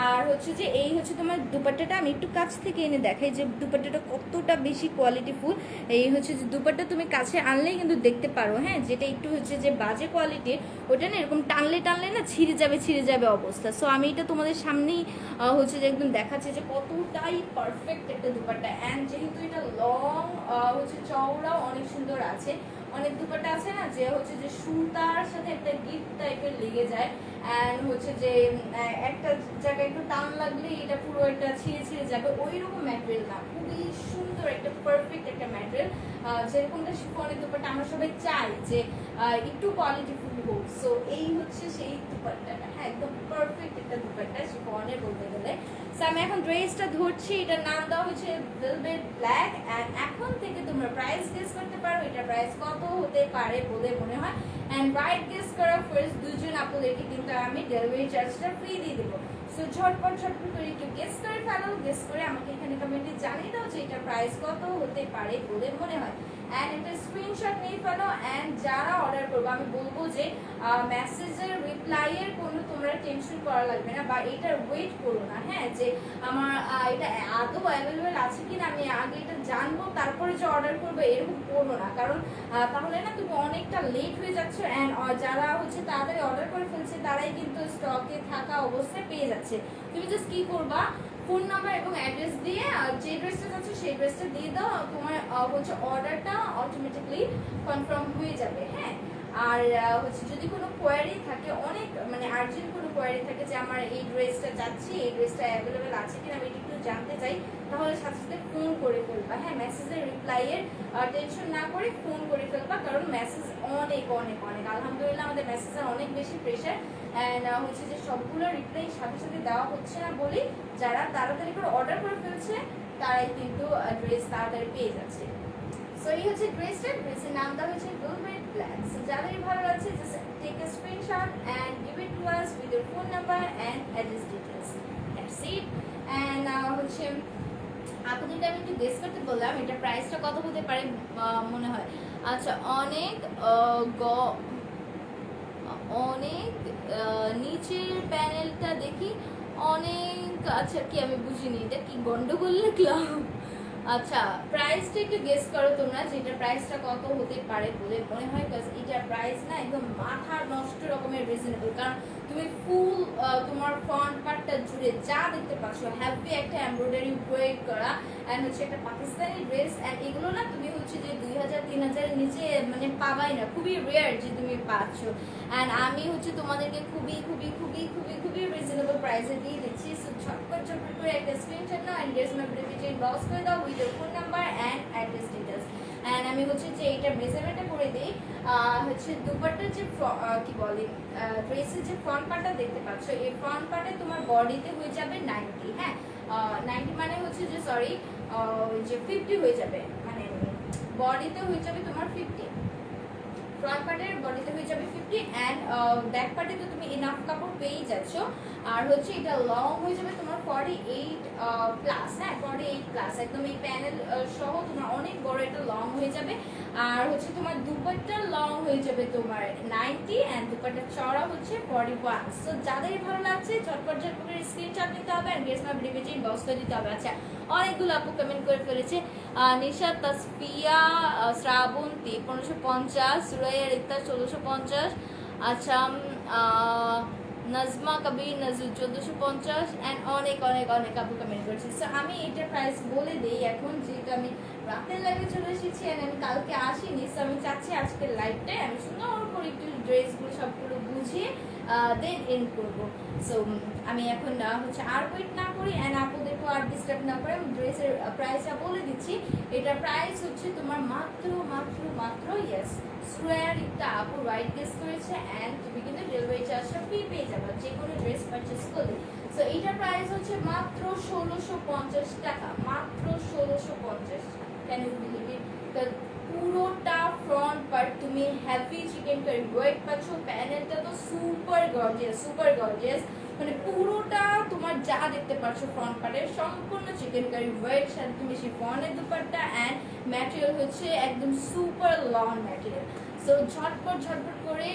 আর হচ্ছে যে এই হচ্ছে তোমার দুপাট্টাটা, আমি একটু কাছ থেকে এনে দেখাই যে দুপাট্টাটা কতটা বেশি কোয়ালিটিফুল। এই হচ্ছে যে দুপাট্টা তুমি কাছে আনলেই কিন্তু দেখতে পারো, হ্যাঁ যেটা একটু হচ্ছে যে বাজে কোয়ালিটির ওটা না এরকম টানলে টানলে না ছিঁড়ে যাবে অবস্থা। সো আমি এটা তোমাদের সামনেই হচ্ছে যে একদম দেখাচ্ছি যে কতটাই পারফেক্ট একটা দুপাট্টা। অ্যান্ড যেহেতু এটা লং হচ্ছে চওড়াও অনেক সুন্দর আছে। অনেক দুপাট্টা আছে না যে হচ্ছে যে সুতার সাথে একটা গিফট টাইপের লেগে যায়, অ্যান্ড হচ্ছে যে একটা জায়গায় একটু টান লাগলে এটা পুরো একটা ছিঁড়ে যাবে, ওই রকম ম্যাটেরিয়াল না, খুবই সুন্দর একটা পারফেক্ট একটা ম্যাটেরিয়াল। যেরকমটা শিফনের দুপাট্টা আমরা সবাই চাই যে একটু কোয়ালিটিফুল হোক। সো এই হচ্ছে সেই দুপাট্টাটা, হ্যাঁ একদম পারফেক্ট একটা দুপাট্টা শিফনের বলতে গেলে। সো আমি এখন ড্রেসটা ধরছি, এটার নাম দেওয়া হচ্ছে ভেলভেট ব্ল্যাক। অ্যান্ড এখন থেকে তোমরা প্রাইস গেস করতে পারো এটার প্রাইস কত হতে পারে বলে মনে হয়। অ্যান্ড রাইট গেস করা ফার্স্ট দুজন আপুদেরকে কিন্তু আমি ডেলিভারি চার্জটা ফ্রি দিয়ে দেবো। সো ঝটপট করে একটু গেস করে ফেলো, গেস করে আমাকে এখানে কমেন্টে জানিয়ে দাও যে এটার প্রাইস কত হতে পারে বলে মনে হয়। অ্যান্ড একটা স্ক্রিনশট নিয়ে ফেলো। অ্যান্ড যারা অর্ডার করবো আমি বলবো যে মেসেজের রিপ্লাইয়ের কোনো তোমরা টেনশন করা লাগবে না, বা এটার ওয়েট করো না। হ্যাঁ যে আমার এটা আদৌ অ্যাভেলেবেল আছে কিনা আমি আগে এটা জানবো তারপরে যে অর্ডার করবো, এরকম করবো না। কারণ তাহলে না তুমি অনেকটা লেট হয়ে যাচ্ছ, অ্যান্ড যারা হচ্ছে তাড়াতাড়ি অর্ডার করে ফেলছে তারাই কিন্তু স্টকে থাকা অবস্থায় পেয়ে যাচ্ছে। তুমি জাস্ট কি করবা, ফোন নাম্বার এবং অ্যাড্রেস দিয়ে যে ড্রেসটা যাচ্ছে সেই ড্রেসটা দিয়ে দাও, তোমার হচ্ছে অর্ডারটা অটোমেটিকলি কনফার্ম হয়ে যাবে। হ্যাঁ আর হচ্ছে যদি কোনো কোয়ারি থাকে, অনেক মানে আর্জেন্ট কোনো কোয়ারি থাকে যে আমার এই ড্রেসটা যাচ্ছি, এই ড্রেসটা অ্যাভেলেবেল আছে কিনা আমি একটু জানতে চাই, তাহলে সাথে সাথে ফোন করে ফেলবা। হ্যাঁ মেসেজের রিপ্লাইয়ের টেনশন না করে ফোন করে ফেলবা, কারণ মেসেজ অনেক অনেক অনেক আলহামদুলিল্লাহ আমাদের মেসেজের অনেক বেশি প্রেশার। অ্যান্ড হচ্ছে যে সবগুলো রিপ্লাই সাথে সাথে দেওয়া হচ্ছে না বলি যারা তাড়াতাড়ি করে অর্ডার করে ফেলছে তারাই কিন্তু ড্রেস তাড়াতাড়ি পেয়ে যাচ্ছে। সো এই হচ্ছে ড্রেসের নামটা হচ্ছে ভেলভেট ব্ল্যাক। সো যাদের ভালো লাগছে just take a screenshot and give it to us with your phone number and address details, that's it. And হচ্ছে আপনাদেরকে আমি একটু গেস করতে বললাম এটার প্রাইসটা কত হতে পারে মনে হয়। আচ্ছা অনেক নিচের প্যানেলটা দেখি অনেক, আচ্ছা কি আমি বুঝিনি এটা কি গন্ডগোল লিখলাম, আচ্ছা, প্রাইসটা একটু গেস করো তোমরা, যেটা প্রাইসটা কত হতে পারে বলে মনে হয়, কারণ এটার প্রাইস না একদম মাথা নষ্ট রকমের রিজনেবল। কারণ তুমি ফুল তোমার ফ্রন্ট পার্টটা জুড়ে যা দেখতে পাচ্ছ, হ্যাভি একটা এমব্রয়ডারি ওয়ার্ক করা, এন্ড হচ্ছে একটা পাকিস্তানি ড্রেস, এন্ড এগুলো না তুমি হচ্ছে যে 2000-3000 এর নিচে মানে পাবাই না, খুবই রেয়ার যে তুমি পাচ্ছ। এন্ড আমি হচ্ছে তোমাদেরকে খুবই খুবই খুবই খুবই খুবই রিজনেবল প্রাইসে দিয়ে দিচ্ছি। সো ঝটপট ঝটপট করে একটা স্ক্রিনশট নাও and guess my video box করে দাও with your phone number and address details. And আমি হচ্ছে যে এটা মেজারমেন্টটা করে দিই। হচ্ছে দুপাট্টার যে কি বলে ড্রেসের যে ফ্রন্ট পার্টটা দেখতে পাচ্ছ, এই ফ্রন্ট পার্টে তোমার বডিতে হয়ে যাবে 90, হ্যাঁ 90 মানে হচ্ছে যে সরি যে 50 হয়ে যাবে, মানে বডিতে হয়ে যাবে তোমার 50, ফ্রন্ট পার্টের বডিতে হয়ে যাবে 50 এন্ড ব্যাক পার্টে তো তুমি এনাফ কাপড় পেয়েই যাচ্ছ। আর হচ্ছে এটা লং হয়ে যাবে তোমার 48 প্লাস, হ্যাঁ 48 প্লাস, একদম এই প্যানেল সহ তোমার অনেক বড় একটা লং হয়ে যাবে। আর হচ্ছে তোমার দুপাট্টা লং হয়ে যাবে তোমার 90 এন্ড দুপাট্টা চড়া হচ্ছে 41। সো যাদের ভালো লাগছে ঝটপট ঝটপট স্ক্রিনশট নিতে হবে এন্ড গেস মাই ভিডিও পেজে ইনবক্স করে দিতে হবে। আচ্ছা, অনেকগুলো আপু কমেন্ট করে ফেলেছে, নিশা তাসফিয়া শ্রাবন্তী 1550, সুরাইয়া রিতা 1450, আচ্ছা নাজমা কবির নজরুল 1450 এন্ড অনেক অনেক অনেক আপু কমেন্ট করেছে। সো আমি এটার প্রাইস বলে দিই এখন, যেহেতু আমি রাতের লাইভে চলে এসেছি এন্ড আমি কালকে আসিনি। সো আমি চাচ্ছি আজকের লাইভটাই আমি সুন্দর করে একটু ড্রেসগুলো সবগুলো বুঝিয়ে দেন এন্ড করবো। সো আমি এখন হচ্ছে আর ওয়েট না করি এন্ড আপুদেরকেও আর ডিস্টার্ব না করে আমি ড্রেসের প্রাইসটা বলে দিচ্ছি। এটার প্রাইস হচ্ছে তোমার মাত্র মাত্র মাত্র ইয়েস সুরায়ার একটা আপু রাইট গেস করেছে এন্ড তুমি কিন্তু ডেলিভারি চার্জটা ফ্রি পেয়ে যাবে যে কোনো ড্রেস পারচেস করলে। সো এইটার প্রাইস হচ্ছে মাত্র 1650 টাকা, মাত্র 1650। Can you believe it? পুরোটা ফ্রন্ট পার্ট তুমি হ্যাভি চিকেন কারি ওয়ার্ক পাচ্ছ, প্যানেলটা তো সুপার গর্জিয়াস, সুপার গর্জিয়াস, মানে পুরোটা তোমার যা দেখতে পাচ্ছ ফ্রন্ট পার্টের সম্পূর্ণ চিকেন কারি ওয়ার্ক, সাথে তুমি শিফনের দুপাট্টা এন্ড ম্যাটেরিয়াল হচ্ছে একদম সুপার লং ম্যাটেরিয়াল। সো ঝটপট ঝটপট করে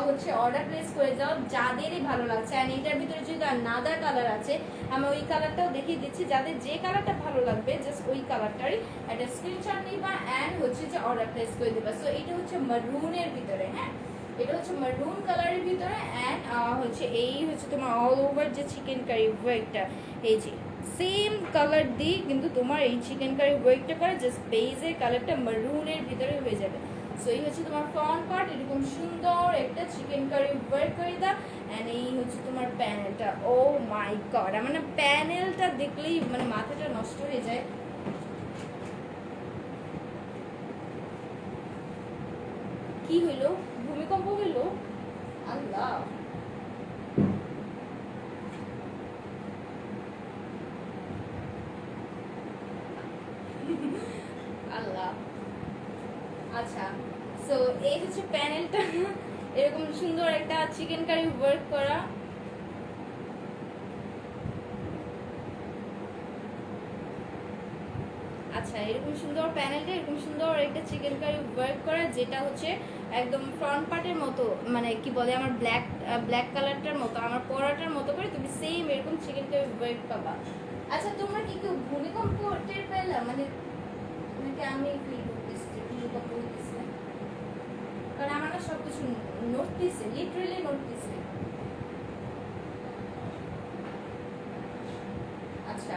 হচ্ছে অর্ডার প্লেস করে যাও যাদেরই ভালো লাগছে। অ্যান্ড এটার ভিতরে যদি নাদা কালার আছে, আমি ওই কালারটাও দেখিয়ে দিচ্ছি, যাদের যে কালারটা ভালো লাগবে জাস্ট ওই কালারটারই একটা স্ক্রিনশট নিবা অ্যান্ড হচ্ছে যে অর্ডার প্লেস করে দিবা। সো এটা হচ্ছে মারুনের ভিতরে, হ্যাঁ এটা হচ্ছে মারুন কালারের ভিতরে অ্যান্ড হচ্ছে এই হচ্ছে তোমার অল ওভার যে চিকেন কারি ওয়ার্কটা, এই যে সেম কালার দিয়ে কিন্তু তোমার এই চিকেন কারি ওয়ার্কটা করে, জাস্ট বেজের কালারটা মারুনের ভিতরে হয়ে যাবে। সো এই হচ্ছে তোমার ফ্রন্ট পার্ট, এরকম সুন্দর একটা চিকেন কারি ওয়ার্ক করে দাও এন্ড এই হচ্ছে তোমার প্যানেলটা। ও মাই গড, আমার না প্যানেলটা দেখলেই মানে মাথাটা নষ্ট হয়ে যায়। কি হইলো? ভূমিকম্প হইলো? আল্লাহ, আল্লাহ। আচ্ছা, সো এই হচ্ছে প্যানেলটা, এরকম সুন্দর একটা চিকেন কারি ওয়ার্ক করা। আচ্ছা, এরকম সুন্দর প্যানেলটা, এরকম সুন্দর একটা চিকেন কারি ওয়ার্ক করা, যেটা হচ্ছে একদম ফ্রন্ট পার্টের মতো, মানে কি বলে আমার ব্ল্যাক কালারটার মতো, আমার পরাটার মতো করে তুমি সেম এরকম চিকেন কারি ওয়ার্ক পাবা। আচ্ছা, তোমরা কি কেউ ভূমিকম্প টের পেলা? মানে নাকি আমি ফিল করতেছি যে ভূমিকম্প হইতেছে? কারণ আমার না সবকিছু নড়তেছে, লিটারেলি নড়তেছে। আচ্ছা,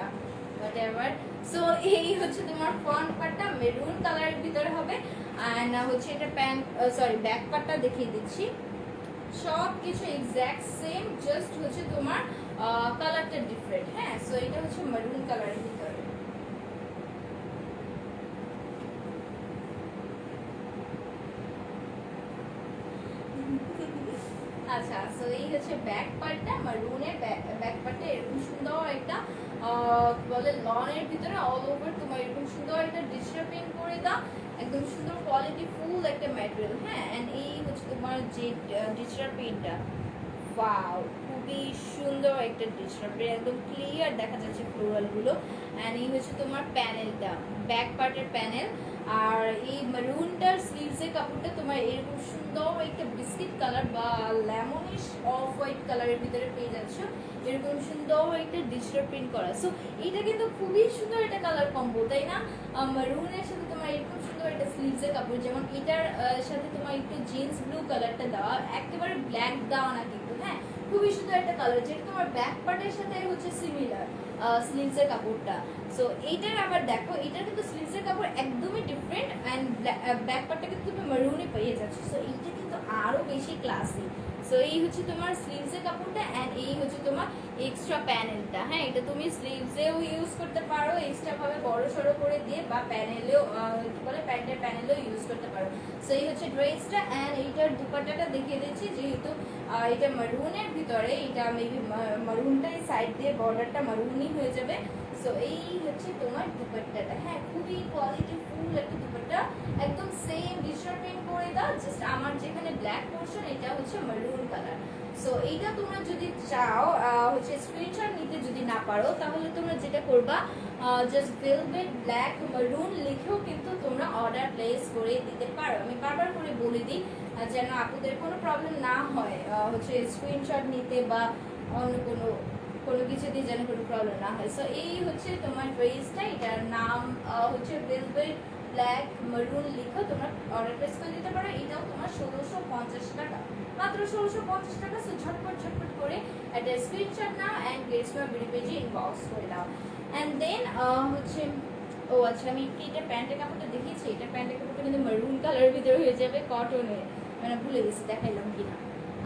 হোয়াটএভার। সো এই হচ্ছে তোমার ফ্রন্ট পার্টটা মেরুন কালারের ভিতরে হবে এন্ড হচ্ছে এটা প্যান্ট সরি ব্যাক পার্টটা দেখিয়ে দিচ্ছি, সব কিছু এক্স্যাক্ট সেম, জাস্ট হচ্ছে তোমার কালারটা ডিফারেন্ট। হ্যাঁ, সো এটা হচ্ছে মেরুন কালারের ভিতরে। আচ্ছা, সো এই হচ্ছে ব্যাক পার্টটা, মারুনের ব্যাক পার্টটা এরকম সুন্দর একটা বলে লনের ভিতরে অল ওভার তোমার এরকম সুন্দর একটা ডিজিটাল প্রিন্ট করে দাও, একদম সুন্দর কোয়ালিটি ফুল একটা ম্যাটেরিয়াল। হ্যাঁ, এন্ড এই হচ্ছে তোমার যে ডিজিটাল প্রিন্টটা, ওয়াও খুবই সুন্দর একটা ডিজিটাল প্রিন্ট, একদম ক্লিয়ার দেখা যাচ্ছে ফ্লোরাল গুলো। এন্ড এই হচ্ছে তোমার প্যানেলটা, ব্যাক পার্টের প্যানেল। আর এই মারুনটার স্লিভসের কাপড়টা তোমার এরকম সুন্দর একটা বিস্কিট কালার বা লেমনিশ অফ হোয়াইট কালারের ভিতরে পেয়ে যাচ্ছ। এরকম সুন্দর একটা ডিজিটাল প্রিন্ট করা। সো এটা কিন্তু খুবই সুন্দর একটা কালার কম্বো, তাই না? মারুনের সাথে তোমার এরকম সুন্দর একটা স্লিভসের কাপড়, যেমন এটার সাথে তোমার একটু জিন্স ব্লু কালারটা দেওয়া, একেবারে ব্ল্যাক দেওয়া না কিন্তু, হ্যাঁ খুবই সুন্দর একটা কালার, যেটা তোমার ব্যাক পার্টের সাথে হচ্ছে সিমিলার স্লিভসের কাপড়টা। সো এইটার আবার দেখো, এটার কিন্তু স্লিভসের কাপড় একদমই ডিফারেন্ট অ্যান্ড ব্যাক পার্টটা কিন্তু তুমি মারুনে পেয়ে যাচ্ছ। সো এইটা কিন্তু আরো বেশি ক্লাসি। সো এই হচ্ছে তোমার স্লিভসের কাপড়টা অ্যান্ড এই হচ্ছে তোমার এক্সট্রা প্যানেলটা। হ্যাঁ, এটা তুমি স্লিভসেও ইউজ করতে পারো এক্সট্রা ভাবে বড় সড়ো করে দিয়ে, বা প্যানেলেও কি বলে প্যান্টের প্যানেলেও ইউজ করতে পারো। সো এই হচ্ছে ড্রেসটা অ্যান্ড এইটার দুপাট্টাটা দেখিয়ে দিচ্ছি, যেহেতু এটা মারুনের ভিতরে, এটা মেবি মারুনটা এই সাইড দিয়ে বর্ডারটা মারুনই হয়ে যাবে। সো এই হচ্ছে তোমার দুপাট্টাটা, হ্যাঁ খুবই কোয়ালিটি ফুল একটা দুপাট্টা, একদম সেম ডিজিটাল প্রিন্ট করে দাও, জাস্ট আমার যেখানে ব্ল্যাক পোর্শন এটা হচ্ছে মারুন কালার। সো এইটা তোমরা যদি চাও হচ্ছে স্ক্রিনশট নিতে যদি না পারো, তাহলে তোমরা যেটা করবা জাস্ট ভেলভেট ব্ল্যাক মারুন লিখেও কিন্তু তোমরা অর্ডার প্লেস করে দিতে পারো। আমি বারবার করে বলে দিই যেন আপুদের কোনো প্রবলেম না হয় হচ্ছে স্ক্রিনশট নিতে বা অন্য কোনো কিছু দিয়ে যেন কোনো প্রবলেম না হয়। সো এই হচ্ছে তোমার ড্রেসটা, এটার নাম হচ্ছে ভেলভেট ব্ল্যাক মারুন লিখো তোমরা অর্ডার প্লেস করে দিতে পারো। এটাও তোমার 1650 টাকা, মাত্র 1650 টাকা। সো ঝটপট করে একটা স্ক্রিনশট নাও অ্যান্ড গেটসমার বিডি পেজে ইনবক্স করে দাও। অ্যান্ড দেন হচ্ছে ও আচ্ছা, আমি এটা প্যান্টের কাপড়টা দেখিয়েছি, এটা প্যান্টের কাপড়টা কিন্তু মারুন কালারের ভিতরে হয়ে যাবে, কটনের, মানে ভুলে গেছি দেখাইলাম কিনা।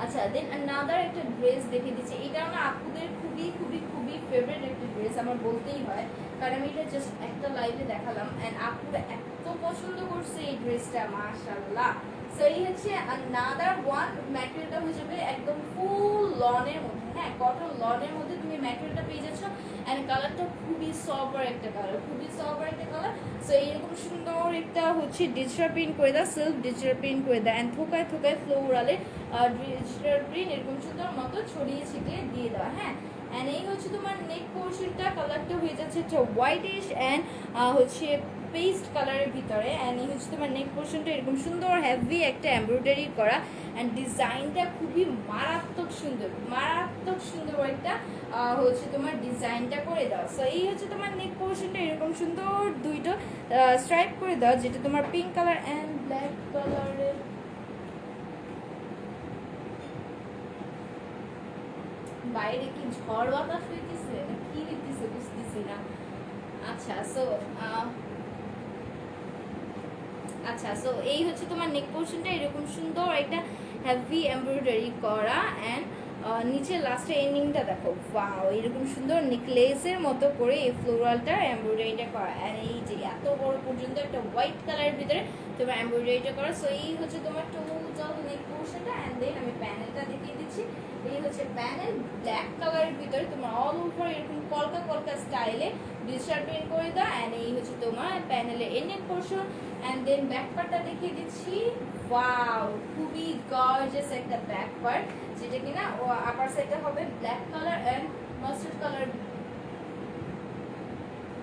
আচ্ছা, দেন আনাদার একটা ড্রেস দেখে দিচ্ছি, এটাও না আপুদের খুবই খুবই খুবই ফেভারিট একটা ড্রেস আমার বলতেই হয়, কারণ আমি এটা জাস্ট একটা লাইভে দেখালাম অ্যান্ড আপুরা এত পছন্দ করছে এই ড্রেসটা, মাশাআল্লাহ। সো এই হচ্ছে আনাদার ওয়ান, ম্যাটেরিয়ালটা হয়ে যাবে একদম ফুল লনের মধ্যে, হ্যাঁ কটন লনের মধ্যে তুমি ম্যাটেরিয়ালটা পেয়ে যাচ্ছ অ্যান্ড কালারটা খুবই সবার একটা কালার, খুবই সবার একটা কালার। সো এইরকম সুন্দর একটা হচ্ছে ডিজিটাল প্রিন্ট করে দাও, সেলফ ডিজিটাল প্রিন্ট করে দাও অ্যান্ড থোকায় ফ্লোরালে ডিজিটাল প্রিন্ট এরকম সুন্দর মতো ছড়িয়ে ছিটিয়ে দিয়ে দেওয়া। হ্যাঁ, অ্যান্ড এই হচ্ছে তোমার নেক পোর্শনটা, কালারটা হয়ে যাচ্ছে একটা হোয়াইটিশ অ্যান্ড হচ্ছে পেস্ট কালারের ভিতরে। অ্যান্ড এই হচ্ছে তোমার নেক পোর্শনটা এরকম সুন্দর হেভি একটা এমব্রয়ডারি করা অ্যান্ড ডিজাইনটা খুবই মারাত্মক সুন্দর একটা হচ্ছে তোমার ডিজাইনটা করে দাও। সো এই হচ্ছে তোমার নেক পোর্শনটা এরকম সুন্দর দুইটা স্ট্রাইপ করে দাও, যেটা তোমার পিঙ্ক কালার অ্যান্ড ব্ল্যাক কালারের। বাইরে কি ঝড় বাতাস হইতেছে না কি হইতেছে বুঝতেছি না। আচ্ছা সো এই হচ্ছে তোমার নেক পোর্শনটা এরকম সুন্দর একটা হেভি এমব্রয়ডারি করা অ্যান্ড নিচে লাস্টে এন্ডিংটা দেখো, ওয়াও এরকম সুন্দর নেকলেসের মতো করে এই ফ্লোরালটা এমব্রয়ডারিটা করা অ্যান্ড এই যে এত বড় পর্যন্ত একটা হোয়াইট কালারের ভিতরে তোমার এমব্রয়ডারিটা করা। সো এই হচ্ছে তোমার টোটাল নেক পোর্শনটা অ্যান্ড দেন আমি প্যানেলটা দেখিয়ে দিচ্ছি। এই হচ্ছে প্যানেল ব্ল্যাক কালারের ভিতরে তোমার অল ওভার এরকম কলকা স্টাইলে ডিজিটাল প্রিন্ট করে দাও অ্যান্ড এই হচ্ছে তোমার প্যানেলের ending portion and then back পার্টটা দেখিয়ে দিচ্ছি। ওয়াও খুবই গর্জিয়াস একটা ব্যাক পার্ট, যেটা কিনা ও আপার সাইডটা হবে black colour and mustard colour,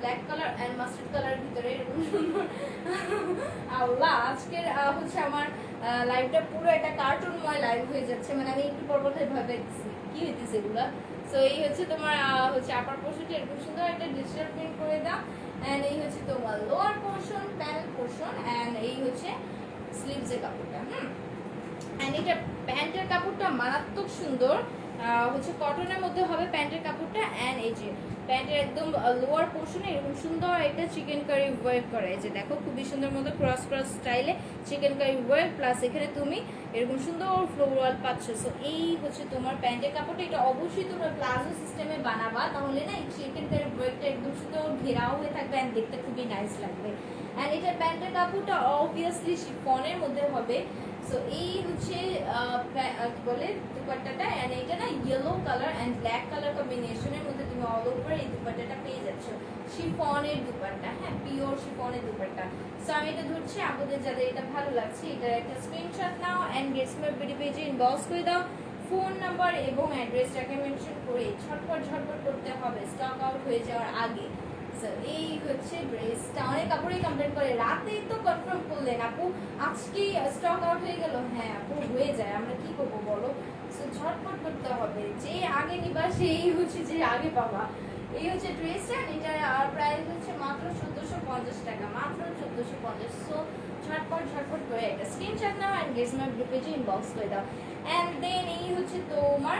black colour and mustard কালারের ভিতরে এরকম সুন্দর। আল্লাহ, আজকের হচ্ছে আমার লাইভটা পুরো একটা কার্টুনময় লাইভ হয়ে যাচ্ছে, মানে আমি একটু পর ভয় পাইতেছি কি হইতেছে এগুলা। সো এই হচ্ছে তোমার হচ্ছে আপার পোর্শনটা এরকম সুন্দর একটা ডিজিটাল প্রিন্ট করে দাও অ্যান্ড এই হচ্ছে তোমার lower portion panel portion and এই হচ্ছে স্লিভসের কাপড়টা। অ্যান্ড এটা প্যান্টের কাপড়টা মারাত্মক সুন্দর, হচ্ছে কটনের মধ্যে হবে প্যান্টের কাপড়টা অ্যান্ড এই যে প্যান্টের একদম লোয়ার পোর্শনে এরকম সুন্দর একটা চিকেন কারি ওয়ার্ক করা, এই যে দেখো খুবই সুন্দর মতো ক্রস স্টাইলে চিকেন কারি ওয়ার্ক প্লাস এখানে তুমি এরকম সুন্দর ফ্লোরাল পাচ্ছ। সো এই হচ্ছে তোমার প্যান্টের কাপড়টা, এটা অবশ্যই তোমরা প্লাজো সিস্টেমে বানাবা, তাহলে না এই চিকেন কারি ওয়ার্কটা একদম সুন্দর ঘেরাও হয়ে থাকবে অ্যান্ড দেখতে খুবই নাইস লাগবে। অ্যান্ড এটা প্যান্টের কাপড়টা অবভিয়াসলি শিফনের মধ্যে হবে। সো এই হচ্ছে কি বলে দুপাট্টাটা অ্যান্ড এটা না yellow colour and black colour কম্বিনেশনের মধ্যে তুমি অল ওভার এই দুপাট্টাটা পেয়ে যাচ্ছ, শিফনের দুপাট্টা, হ্যাঁ পিওর শিফনের দুপাট্টা। সো আমি এটা ধরছি, আপনাদের যাদের এটা ভালো লাগছে এটার একটা স্ক্রিনশট নাও অ্যান্ড গেটসমার বিডি পেজে ইনবক্স করে দাও, ফোন নাম্বার এবং অ্যাড্রেসটাকে মেনশন করে ঝটপট করতে হবে স্টক আউট হয়ে যাওয়ার আগে। এই হচ্ছে ড্রেসটা, অনেক কাপড়ই কমপ্লেন করে রাতেই তো কনফার্ম করলেন আপু আজকে স্টক আউট হয়ে গেল। হ্যাঁ আপু হয়ে যায়, আমরা কি করবো বলো। সো তো ঝটপট করতে হবে, যে আগে নিবা সেই হচ্ছে যে আগে পাবা। এই হচ্ছে ড্রেসটা, এটার প্রাইস হচ্ছে মাত্র 1450 টাকা, মাত্র 1450। সো ঝটপট ঝটপট করে একটা স্ক্রিনশট নাও এন্ড গেস মাই গ্রুপে যে ইনবক্স করে দাও। এন্ড দেন এই হচ্ছে তোমার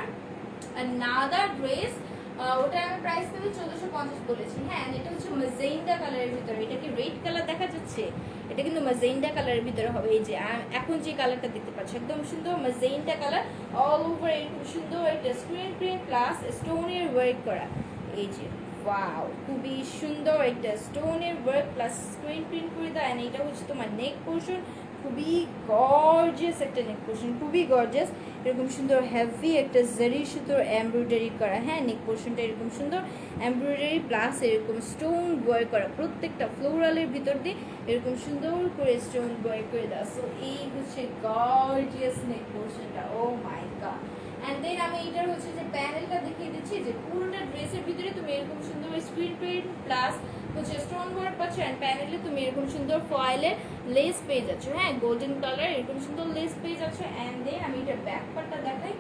another ড্রেস, ওটা আমি প্রাইস পেলে 1450 বলেছি। হ্যাঁ, এটা হচ্ছে ম্যাজেন্টা কালারের ভিতরে। এটা কি রেড কালার দেখা যাচ্ছে? এটা কিন্তু ম্যাজেন্টা কালারের ভিতরে হবে। এই যে এখন যে কালারটা দেখতে পাচ্ছ একদম সুন্দর ম্যাজেন্টা কালার, অল ওভার এরকম সুন্দর একটা স্ক্রিন প্রিন্ট প্লাস স্টোনের ওয়ার্ক করা। এই যে ওয়াও, খুবই সুন্দর একটা স্টোনের ওয়ার্ক প্লাস স্ক্রিন প্রিন্ট করে দেয়। এন্ড এটা হচ্ছে তোমার নেক পোর্শন, খুবই গর্জিয়াস একটা নেক পোর্শন, খুবই গর্জিয়াস। এরকম সুন্দর হেভি একটা জারি সুতোর এমব্রয়ডারি করা। হ্যাঁ, নেক পোর্শনটা এরকম সুন্দর এমব্রয়ডারি প্লাস এরকম স্টোন ওয়ার্ক করা, প্রত্যেকটা ফ্লোরালের ভিতর দিয়ে এরকম সুন্দর করে স্টোন ওয়ার্ক করে দেওয়া। সো এই হচ্ছে গর্জিয়াস নেক পোর্শনটা। ও মাই গড। এন্ড দেন আমি এটার হচ্ছে যে প্যানেলটা দেখিয়ে দিচ্ছি, যে পুরোটা ড্রেসের ভিতরে তুমি এরকম সুন্দর স্ক্রিন প্রিন্ট প্লাস হচ্ছে স্টোন ওয়ার্ক পাচ্ছ। এন্ড প্যানেলে তুমি এরকম সুন্দর ফয়েলের লেস পেয়ে যাচ্ছ। হ্যাঁ, গোল্ডেন কালার এরকম সুন্দর লেস পেয়ে যাচ্ছ। এন্ড দেন আমি এটার ব্যাক পার্টটা দেখাই।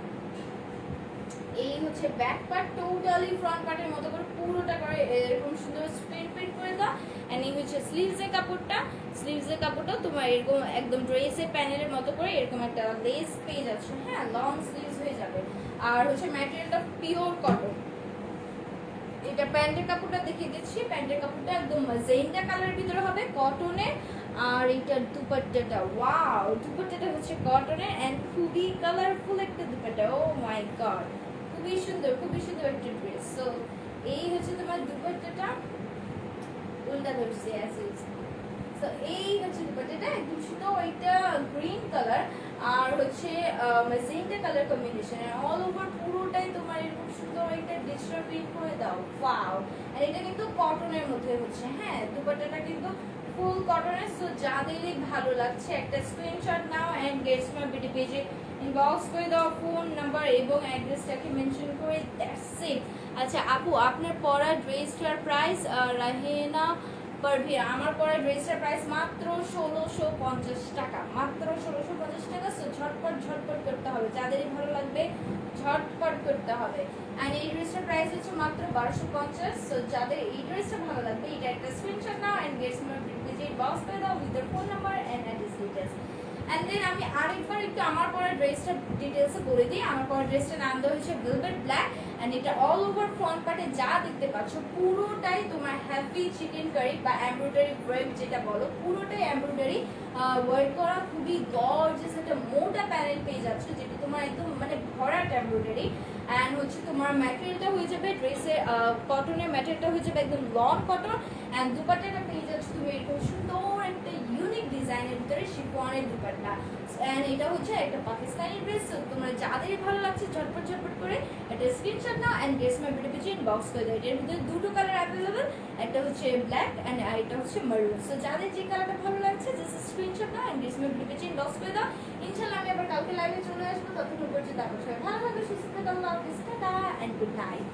এই হচ্ছে ব্যাক পার্ট, টোটালি ফ্রন্ট পার্টের মতো করে পুরোটা করে এরকম সুন্দর স্ক্রিন প্রিন্ট করে দাও। এন্ড এই হচ্ছে স্লিভসের কাপড়টা, স্লিভসের কাপড়টা তোমার এরকম একদম ড্রেসের প্যানেলের মতো করে এরকম একটা লেস পেয়ে যাচ্ছ। হ্যাঁ, লং স্লিভস হয়ে যাবে। আর হচ্ছে ম্যাটেরিয়ালটা পিওর কটন। এটা প্যান্টের কাপড়টা দেখিয়ে দিচ্ছি, প্যান্টের কাপড়টা একদম ম্যাজেন্টা কালারের ভিতরে হবে কটনের। আর এটার দুপাট্টাটা, ওয়াও, দুপাট্টাটা হচ্ছে কটনের এন্ড খুবই কালারফুল একটা দুপাট্টা। ও মাই গড, খুবই সুন্দর, খুবই সুন্দর একটা ড্রেস। সো এই হচ্ছে তোমার দুপাট্টাটা, উল্টা ধরছি অ্যাজ ইউজ। তো এই হচ্ছে দুপাট্টাটা একদম সুন্দর, ওইটা গ্রিন কালার আর হচ্ছে magenta colour combination. All over পুরোটাই তোমার এরকম সুন্দর একটা ডিজিটাল প্রিন্ট করে দাও। ওয়াও, আর এটা কিন্তু কটনের মধ্যে হচ্ছে। হ্যাঁ, দুপাট্টাটা কিন্তু ফুল কটনের। সো যাদেরই ভালো লাগছে একটা স্ক্রিনশট নাও এন্ড গেটস মাই বিউটি পেজে ইনবক্স করে দাও ফোন নাম্বার এবং অ্যাড্রেসটাকে মেনশন করে, দ্যাটস ইট। আচ্ছা আপু, আপনার পরা ড্রেসটার প্রাইস? রাহেনা পারভিন, আমার পরা ড্রেসটার প্রাইস মাত্র 1650 টাকা, মাত্র 1650 টাকা। সো ঝটপট ঝটপট করতে হবে, যাদেরই ভালো লাগবে ঝটপট করতে হবে। এন্ড এই ড্রেসটার প্রাইস হচ্ছে মাত্র 1250। সো যাদের এই ড্রেসটা ভালো লাগবে এটা একটা স্ক্রিনশট নাও and gets my beauty box করে দাও with phone number and address details. And then আমি আরেকবার একটু আমার পরা ড্রেসটা ডিটেইলসে বলে দিই। আমার পরা ড্রেসটার নাম দেওয়া হচ্ছে ভেলভেট ব্ল্যাক এন্ড এটা অল ওভার ফ্রন্ট পার্টে যা দেখতে পাচ্ছ পুরোটাই তোমার হ্যাভি চিকেন কারি বা এমব্রয়ডারি ওয়ার্ক যেটা বলো, পুরোটাই এমব্রয়ডারি ওয়ার্ক করা, খুবই গর্জিয়াস একটা মোটা প্যানেল পেয়ে যাচ্ছ, যেটা তোমার একদম মানে ভরাট এমব্রয়ডারি। এন্ড হচ্ছে তোমার ম্যাটেরিয়ালটা হয়ে যাবে ড্রেসের কটনের ম্যাটেরিয়ালটা হয়ে যাবে একদম লং কটন। এন্ড দুপাট্টাটা পেয়ে যাচ্ছ তুমি এরকম সুন্দর একটা ইউনিক ডিজাইনের ভিতরে শিফনের দুপাট্টা। এন্ড এটা হচ্ছে একটা পাকিস্তানি ড্রেস। তোমার যাদের ভালো লাগছে ঝটপট ঝটপট করে একটা স্ক্রিনশট নাও এন্ড গেস মাই ভিডিও পেজে ইনবক্স করে দাও। এর ভিতরে দুটো কালার অ্যাভেলেবল, একটা হচ্ছে ব্ল্যাক এন্ড এটা হচ্ছে মারুন। সো যাদের যে কালারটা ভালো লাগছে জাস্ট স্ক্রিনশট নাও এন্ড গেস মাই ভিডিও পেজে ইনবক্স করে দাও। ইনশাআল্লাহ আমি আবার কালকে লাইভে চলে আসবো, ততক্ষণ পর্যন্ত আপনার সবাই ভালো থাকবে, সুস্থ থাকবে, আল্লাহ হাফেজ, টাটা এন্ড গুড নাইট।